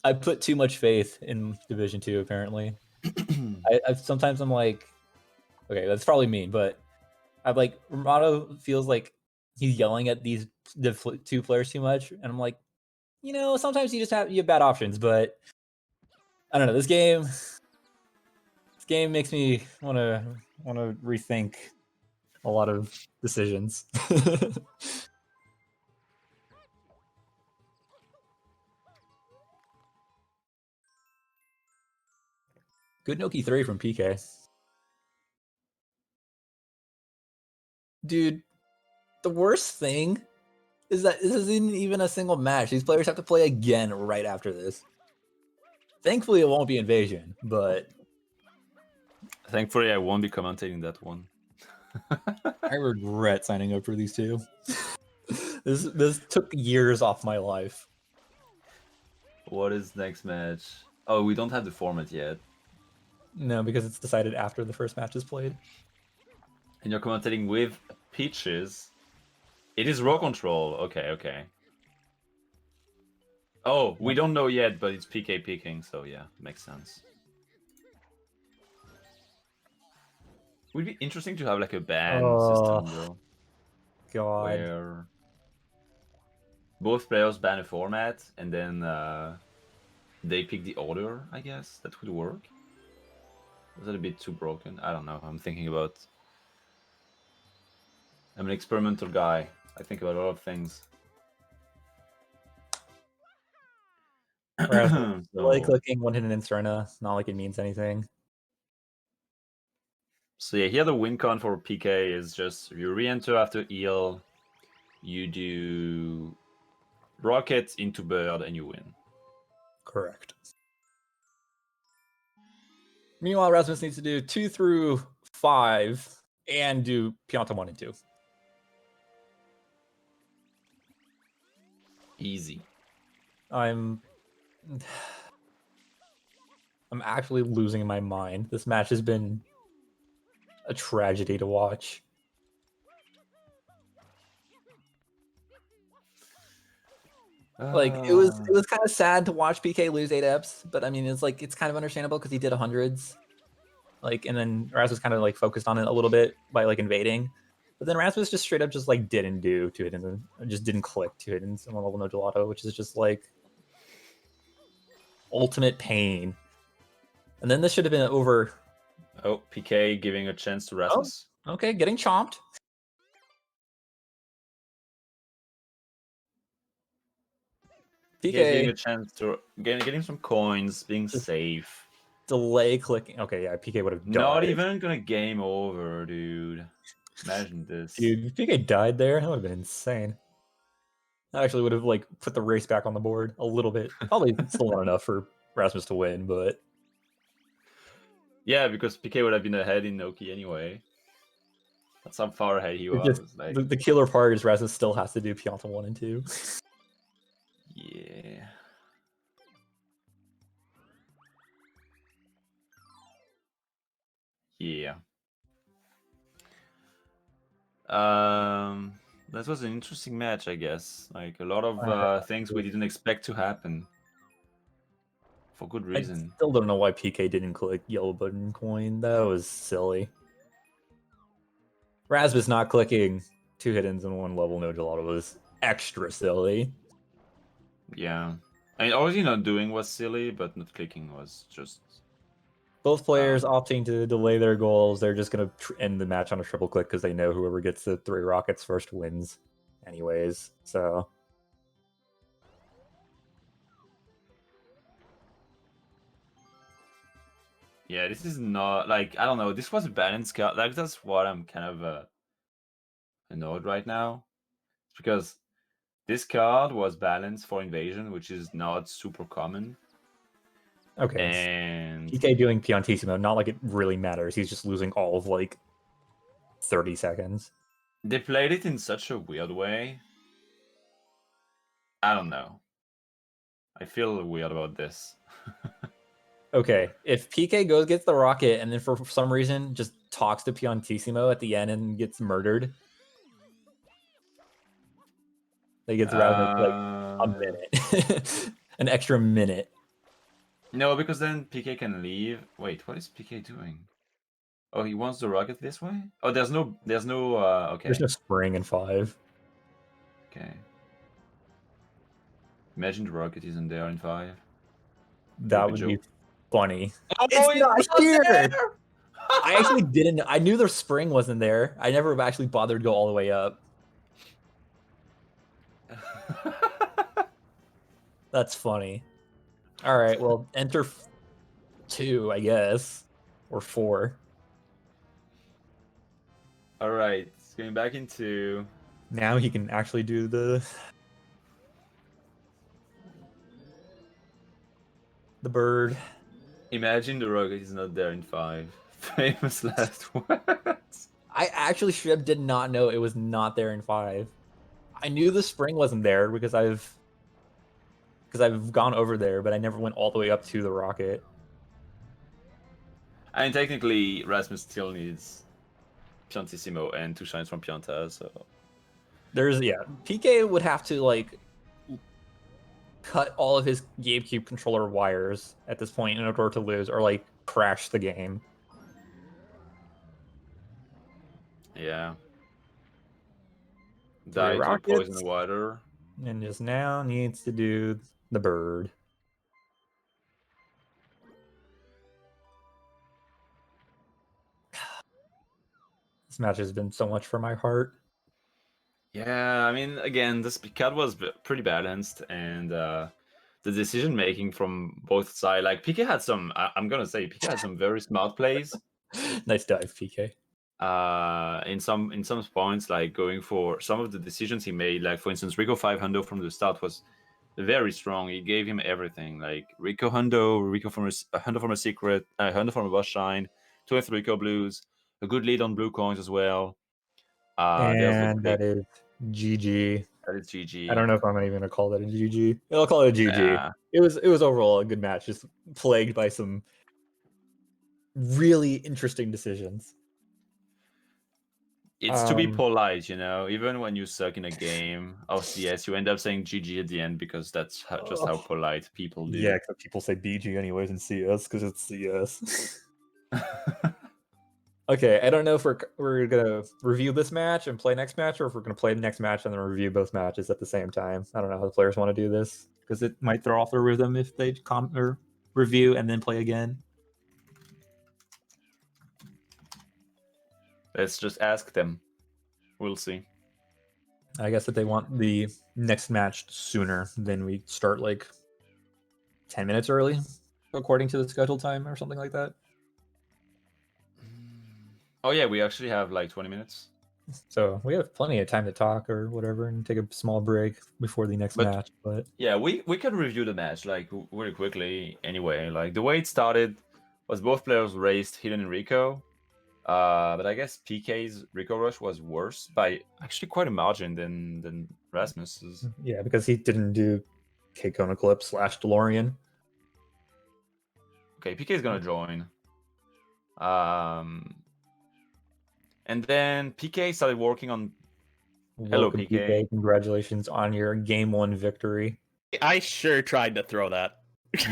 Speaker 1: I put too much faith in Division 2, apparently. Sometimes I'm like, okay, that's probably mean, but I'm like, Romano feels like he's yelling at these two players too much, and I'm like, sometimes you have bad options, but I don't know. This game makes me want to rethink a lot of decisions. Good Noki 3 from PK. Dude, the worst thing is that this isn't even a single match. These players have to play again right after this. Thankfully, it won't be Invasion, but...
Speaker 2: Thankfully, I won't be commentating that one.
Speaker 1: I regret signing up for these two. This took years off my life.
Speaker 2: What is next match? Oh, we don't have the format yet.
Speaker 1: No, because it's decided after the first match is played.
Speaker 2: And you're commentating with Peaches. It is Raw Control. Okay. Oh, we don't know yet, but it's PK picking, so yeah, makes sense. Would be interesting to have like a ban system though.
Speaker 1: God.
Speaker 2: Where both players ban a format and then they pick the order, I guess. That would work. Is that a bit too broken? I don't know. I'm an experimental guy. I think about a lot of things.
Speaker 1: Like clicking one hidden in Serena, not like it means anything.
Speaker 2: So yeah, here the win con for PK is just you re-enter after eel, you do rocket into bird, and you win.
Speaker 1: Correct. Meanwhile, Rasmus needs to do 2 through 5 and do Pianta 1 and 2.
Speaker 2: Easy.
Speaker 1: I'm actually losing my mind. This match has been a tragedy to watch. Like it was kind of sad to watch PK lose 8 eps, but I mean it's kind of understandable because he did 100s. Like, and then Rasmus kind of like focused on it a little bit by like invading. But then Rasmus just straight up just like didn't do 2 hiddens and just didn't click 2 hiddens in one level no gelato, which is just like ultimate pain. And then this should have been over.
Speaker 2: Oh, PK giving a chance to Rasmus.
Speaker 1: Oh, okay, getting chomped. PK
Speaker 2: getting a chance to getting some coins, being safe.
Speaker 1: Delay clicking. Okay, yeah, PK would have died.
Speaker 2: Not even gonna game over, dude. Imagine this.
Speaker 1: Dude, if PK died there, that would have been insane. That actually would have like put the race back on the board a little bit. Probably still not enough for Rasmus to win, but
Speaker 2: Yeah, because PK would have been ahead in Noki anyway. That's how far ahead he was. Like,
Speaker 1: the killer part is Rasmus still has to do Pianta 1 and 2.
Speaker 2: yeah. Yeah. That was an interesting match, I guess. Like a lot of things we didn't expect to happen. For good
Speaker 1: I
Speaker 2: reason.
Speaker 1: still don't know why PK didn't click yellow button coin. That was silly. Rasmus not clicking 2 hidden in 1 level no gelato was extra silly.
Speaker 2: Yeah. I mean, obviously not doing was silly, but not clicking was just...
Speaker 1: Both players opting to delay their goals. They're just going to end the match on a triple click because they know whoever gets the 3 rockets first wins anyways. So...
Speaker 2: Yeah, this is not... Like, I don't know. This was a balanced card. Like, that's what I'm kind of annoyed right now. Because this card was balanced for invasion, which is not super common.
Speaker 1: Okay.
Speaker 2: And
Speaker 1: PK doing Piantissimo, not like it really matters. He's just losing all of like 30 seconds.
Speaker 2: they played it in such a weird way. I don't know. I feel weird about this.
Speaker 1: Okay, if PK goes gets the rocket and then for some reason just talks to Piantissimo at the end and gets murdered, they get around like a minute, an extra minute.
Speaker 2: No, because then PK can leave. Wait, what is PK doing? Oh, he wants the rocket this way? Oh, there's no, okay.
Speaker 1: There's no spring in 5.
Speaker 2: Okay. Imagine the rocket isn't there in 5.
Speaker 1: That would be funny.
Speaker 2: Oh,
Speaker 1: It's not here!
Speaker 2: there!
Speaker 1: I actually didn't. I knew the spring wasn't there. I never actually bothered to go all the way up. That's funny. All right, well, enter 2, I guess, or 4.
Speaker 2: All right, it's going back into...
Speaker 1: Now he can actually do the bird.
Speaker 2: Imagine the rocket is not there in 5. Famous last words.
Speaker 1: I actually straight up did not know it was not there in 5. I knew the spring wasn't there because I've gone over there, but I never went all the way up to the rocket.
Speaker 2: I mean, technically, Rasmus still needs Piantissimo and 2 shines from Pianta, so...
Speaker 1: There's, yeah, PK would have to, like, cut all of his GameCube controller wires at this point in order to lose, or, like, crash the game.
Speaker 2: Yeah.
Speaker 1: 3
Speaker 2: Die to
Speaker 1: rockets,
Speaker 2: poison water.
Speaker 1: and just now needs to do the bird. This match has been so much for my heart.
Speaker 2: Yeah, I mean, again, this card was pretty balanced, and the decision making from both sides, like PK had some, I'm gonna say, PK had some very smart plays.
Speaker 1: Nice dive, PK.
Speaker 2: In some points, like going for some of the decisions he made, like for instance, Rico 5 hundo from the start was very strong. He gave him everything, like Rico hundo, Rico from a hundo from a secret, hundo from a boss shine, 2 and 3 Rico blues, a good lead on blue coins as well. There's the
Speaker 1: And that is GG.
Speaker 2: That is GG.
Speaker 1: I don't know if I'm even gonna call that a GG. I'll call it a GG.
Speaker 2: Yeah.
Speaker 1: It was overall a good match, just plagued by some really interesting decisions.
Speaker 2: It's to be polite, you know. Even when you suck in a game of CS, you end up saying GG at the end because that's just how polite people do.
Speaker 1: Yeah, except people say BG anyways in CS because it's CS. Okay, I don't know if we're gonna review this match and play next match, or if we're gonna play the next match and then review both matches at the same time. I don't know how the players want to do this because it might throw off their rhythm if they or review and then play again.
Speaker 2: Let's just ask them. We'll see.
Speaker 1: I guess if they want the next match sooner, then we start like 10 minutes early, according to the scheduled time or something like that.
Speaker 2: Oh yeah, we actually have like 20 minutes.
Speaker 1: So we have plenty of time to talk or whatever and take a small break before the next match. But
Speaker 2: yeah, we can review the match like really quickly anyway. Like the way it started was both players raced Hidden and Rico. But I guess PK's Rico Rush was worse by actually quite a margin than Rasmus's.
Speaker 1: Yeah, because he didn't do K-Kona Clip / DeLorean.
Speaker 2: Okay, PK is gonna join. And then PK started working on. Hello,
Speaker 1: Welcome,
Speaker 2: PK.
Speaker 1: Congratulations on your Game 1 victory.
Speaker 3: I sure tried to throw that.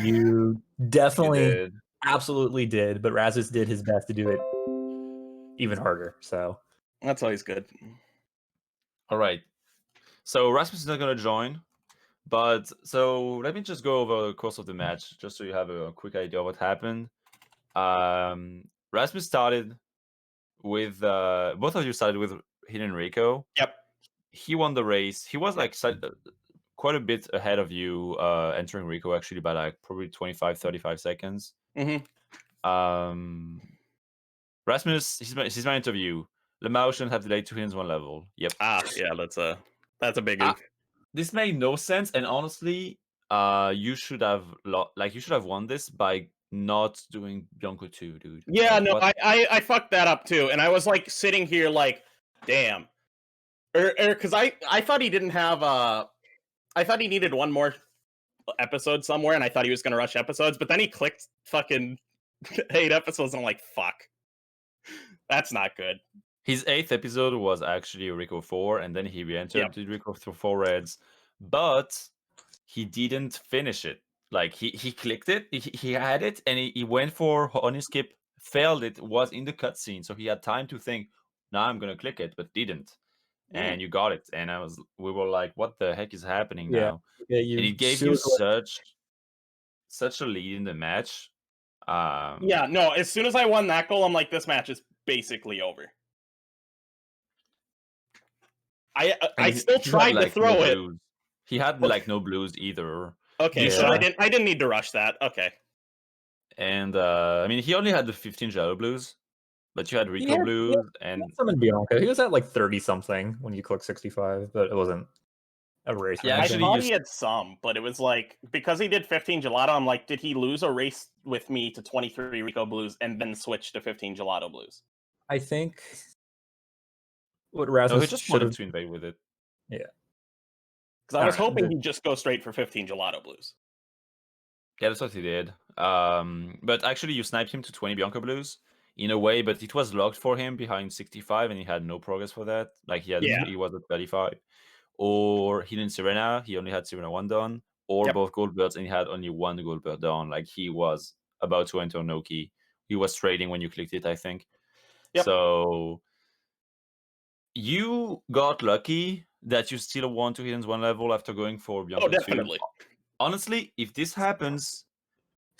Speaker 1: You definitely,
Speaker 2: You did.
Speaker 1: absolutely did, but Rasmus did his best to do it even harder. So
Speaker 3: That's always good.
Speaker 2: All right. So Rasmus is not gonna join, but so let me just go over the course of the match, just so you have a quick idea of what happened. Rasmus started with both of you started with Hidden Rico.
Speaker 3: Yep.
Speaker 2: He won the race. He was like quite a bit ahead of you entering Rico, actually, by like probably 25-35 seconds. Rasmus, he's my interview. Lamau shouldn't have delayed 2 hits 1 level. Yep.
Speaker 3: Yeah, that's a big oof.
Speaker 2: This made no sense, and honestly, you should have you should have won this by not doing Bianco 2, dude.
Speaker 3: Yeah,
Speaker 2: Like,
Speaker 3: no,
Speaker 2: what?
Speaker 3: I fucked that up too, and I was like sitting here like, damn, because I thought he didn't have I thought he needed one more episode somewhere, and I thought he was gonna rush episodes, but then he clicked fucking 8 episodes, and I'm like, fuck, that's not good.
Speaker 2: His 8th episode was actually Rico 4, and then he re-entered the Rico 4 Reds, but he didn't finish it. Like, he clicked it, he had it, and he went for honey skip, failed it, was in the cutscene, so he had time to think, now I'm gonna click it, but didn't. And you got it, and we were like, what the heck is happening now?
Speaker 1: Yeah,
Speaker 2: And it gave you such a lead in the match.
Speaker 3: Yeah, no, as soon as I won that goal, I'm like, this match is basically over. I still tried to throw it.
Speaker 2: He had like no blues either.
Speaker 3: Okay, so I didn't need to rush that. Okay.
Speaker 2: And I mean, he only had the 15 Jello blues, but you had Rico blues and
Speaker 1: some in Bianca. He was at like 30 something when you click 65, but it wasn't a race.
Speaker 2: Yeah,
Speaker 3: I thought he had some, but it was like, because he did 15 gelato, I'm like, did he lose a race with me to 23 Rico blues and then switch to 15 gelato blues?
Speaker 1: I think what Rasmus
Speaker 2: he just wanted to invade with it.
Speaker 1: Yeah.
Speaker 3: Because I was hoping he'd just go straight for 15 gelato blues.
Speaker 2: Yeah, that's what he did. But actually, you sniped him to 20 Bianca blues in a way, but it was locked for him behind 65, and he had no progress for that. Like, he was at 35. Or Hidden Sirena, he only had Sirena 1 done. Or both gold birds, and he had only 1 gold bird done. Like, he was about to enter Noki. He was trading when you clicked it, I think. Yep. So you got lucky that you still won 2 Hiddens 1 level after going for Bianca 2.
Speaker 3: Definitely.
Speaker 2: Honestly, if this happens,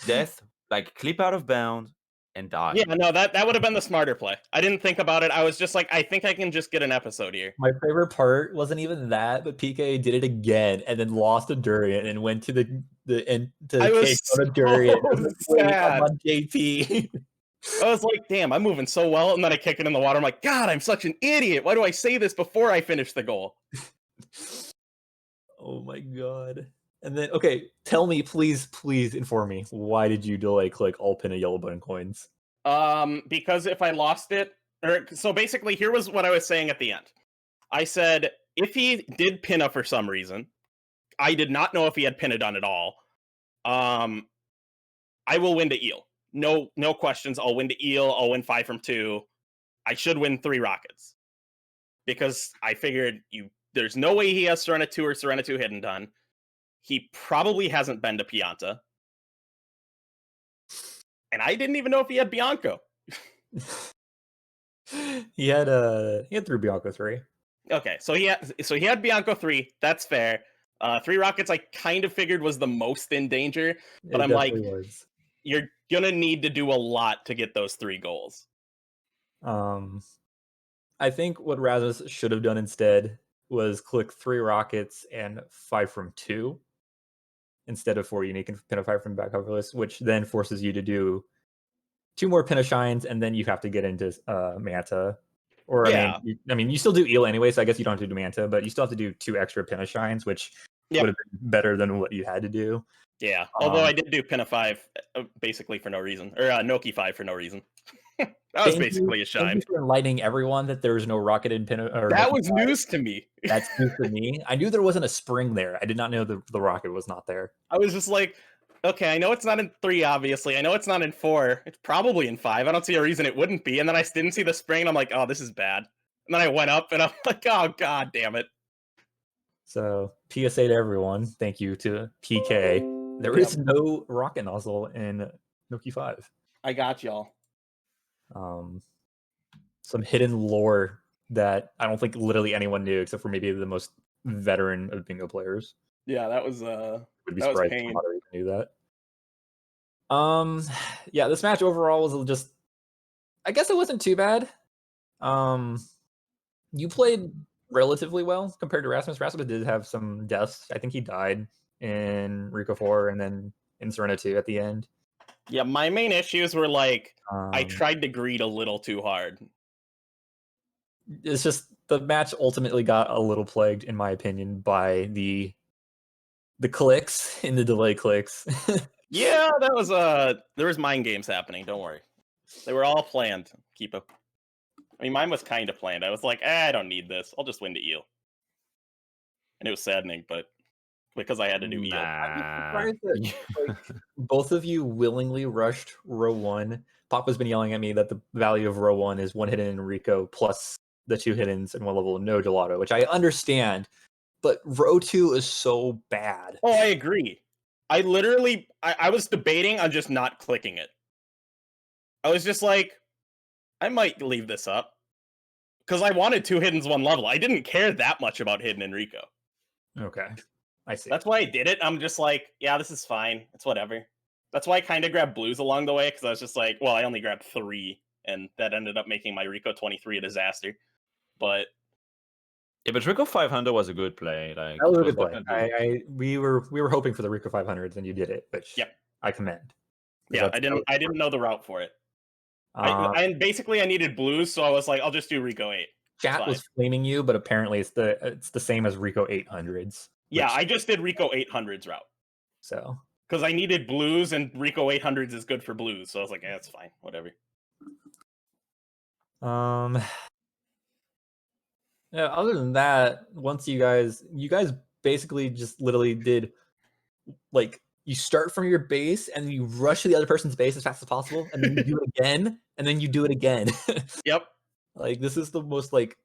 Speaker 2: death, like, clip out of bound and die.
Speaker 3: Yeah, no, that would have been the smarter play. I didn't think about it. I was just like, I think I can just get an episode here.
Speaker 1: My favorite part wasn't even that, but PK did it again and then lost a Durian and went to
Speaker 3: I was so
Speaker 1: Durian.
Speaker 3: sad.
Speaker 1: On JP.
Speaker 3: I was like, damn, I'm moving so well, and then I kick it in the water. I'm like, God, I'm such an idiot. Why do I say this before I finish the goal?
Speaker 1: Oh my god. And then, okay, tell me, please inform me. Why did you delay click all pin a yellow button coins?
Speaker 3: Because if I lost it, so basically, here was what I was saying at the end. I said, if he did Pinna for some reason, I did not know if he had Pinna done at all. I will win to Eel. No questions. I'll win to Eel. I'll win 5 from 2. I should win 3 rockets. Because I figured there's no way he has Serena 2 or Serena 2 hidden done. He probably hasn't been to Pianta. And I didn't even know if he had Bianco.
Speaker 1: He had 3 Bianco 3.
Speaker 3: Okay, so he had Bianco 3. That's fair. 3 rockets I kind of figured was the most in danger, but I'm like, you're gonna need to do a lot to get those 3 goals.
Speaker 1: I think what Rasmus should have done instead was click 3 rockets and 5 from 2 instead of 4 unique and pin a 5 from the back cover list, which then forces you to do 2 more Pinna Shines, and then you have to get into Manta. Or, I mean, you still do Eel anyway, so I guess you don't have to do Manta, but you still have to do 2 extra Pinna Shines, which
Speaker 3: Yep.
Speaker 1: would have been better than what you had to do.
Speaker 3: Yeah. Although I did do Pinna 5 basically for no reason, or Noki 5 for no reason. That was basically a
Speaker 1: Thank you
Speaker 3: shine.
Speaker 1: for enlightening everyone that there was no rocket in Pinna.
Speaker 3: That was news to me.
Speaker 1: That's news to me. I knew there wasn't a spring there. I did not know the rocket was not there.
Speaker 3: I was just like, okay, I know it's not in 3, obviously. I know it's not in 4. It's probably in 5. I don't see a reason it wouldn't be. And then I didn't see the spring, and I'm like, oh, this is bad. And then I went up, and I'm like, oh, god damn it.
Speaker 1: So, PSA to everyone. Thank you to PK. There is no rocket nozzle in Noki 5.
Speaker 3: I got y'all.
Speaker 1: Some hidden lore that I don't think literally anyone knew except for maybe the most veteran of bingo players.
Speaker 3: Yeah, that was
Speaker 1: Would be
Speaker 3: that was
Speaker 1: surprised
Speaker 3: pain.
Speaker 1: if somebody knew that. Yeah, this match overall was just, I guess it wasn't too bad. You played relatively well compared to Rasmus. Rasmus did have some deaths. I think he died in Rico 4 and then in Serena 2 at the end.
Speaker 3: Yeah, my main issues were like I tried to greed a little too hard.
Speaker 1: It's just the match ultimately got a little plagued, in my opinion, by the clicks in the delay clicks.
Speaker 3: Yeah, that was there was mind games happening. Don't worry, they were all planned. Keep up. I mean, mine was kind of planned. I was like, I don't need this. I'll just win the eel. And it was saddening, but because I had to do eel.
Speaker 1: I'm surprised that like, both of you willingly rushed row 1. Papa's been yelling at me that the value of row 1 is 1 hidden in Rico plus the 2 hiddens and 1 level of no gelato, which I understand, but row 2 is so bad.
Speaker 3: Oh, I agree. I literally, I was debating on just not clicking it. I was just like, I might leave this up. Because I wanted 2 hiddens, 1 level. I didn't care that much about hidden in Rico.
Speaker 1: Okay. I see.
Speaker 3: That's why I did it. I'm just like, yeah, this is fine. It's whatever. That's why I kind of grabbed blues along the way, because I was just like, well, I only grabbed 3, and that ended up making my Rico 23 a disaster. But
Speaker 2: yeah, but Rico 500 was a good play. Like
Speaker 1: that was a good play. We were hoping for the Rico 500s, and you did it, which I commend.
Speaker 3: Yeah, I didn't know the route for it. And basically I needed blues, so I was like, I'll just do Rico 8.
Speaker 1: Chat was flaming you, but apparently it's the same as Rico 800s.
Speaker 3: Yeah, I just did Rico 800s route.
Speaker 1: So
Speaker 3: because I needed blues, and Rico 800s is good for blues, so I was like, yeah, it's fine, whatever.
Speaker 1: Yeah, other than that, once you guys basically just literally did like you start from your base and you rush to the other person's base as fast as possible, and then you do it again, and then you do it again.
Speaker 3: Yep.
Speaker 1: Like this is the most like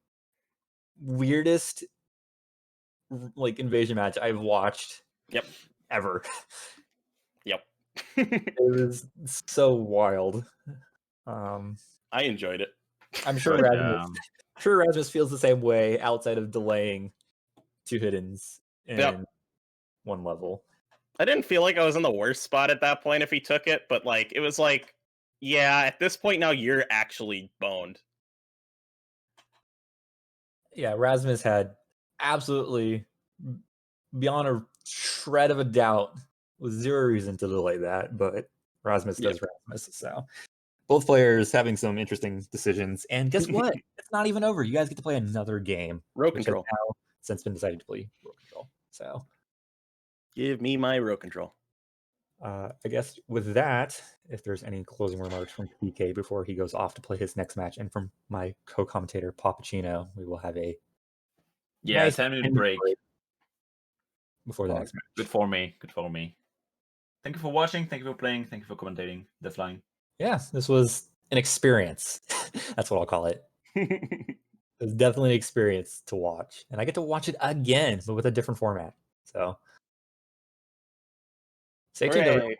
Speaker 1: weirdest like invasion match I've watched.
Speaker 3: Yep.
Speaker 1: Ever.
Speaker 3: Yep.
Speaker 1: It was so wild.
Speaker 3: I enjoyed it.
Speaker 1: I'm sure Rasmus feels the same way outside of delaying 2 hiddens in 1 level.
Speaker 3: I didn't feel like I was in the worst spot at that point if he took it, but like it was like, yeah, at this point now you're actually boned.
Speaker 1: Yeah, Rasmus had absolutely, beyond a shred of a doubt, with 0 reason to delay that, but Rasmus does Rasmus. So both players having some interesting decisions. And guess what? It's not even over. You guys get to play another game.
Speaker 3: Row control.
Speaker 1: Now since been decided to play row control. So
Speaker 3: give me my row control.
Speaker 1: I guess with that, if there's any closing remarks from PK before he goes off to play his next match, and from my co-commentator Papacino, we will have a
Speaker 2: nice 10-minute break
Speaker 1: before the next match.
Speaker 2: Good for me. Thank you for watching. Thank you for playing. Thank you for commentating. The flying.
Speaker 1: Yeah, this was an experience. That's what I'll call it. It was definitely an experience to watch, and I get to watch it again, but with a different format. So stay tuned.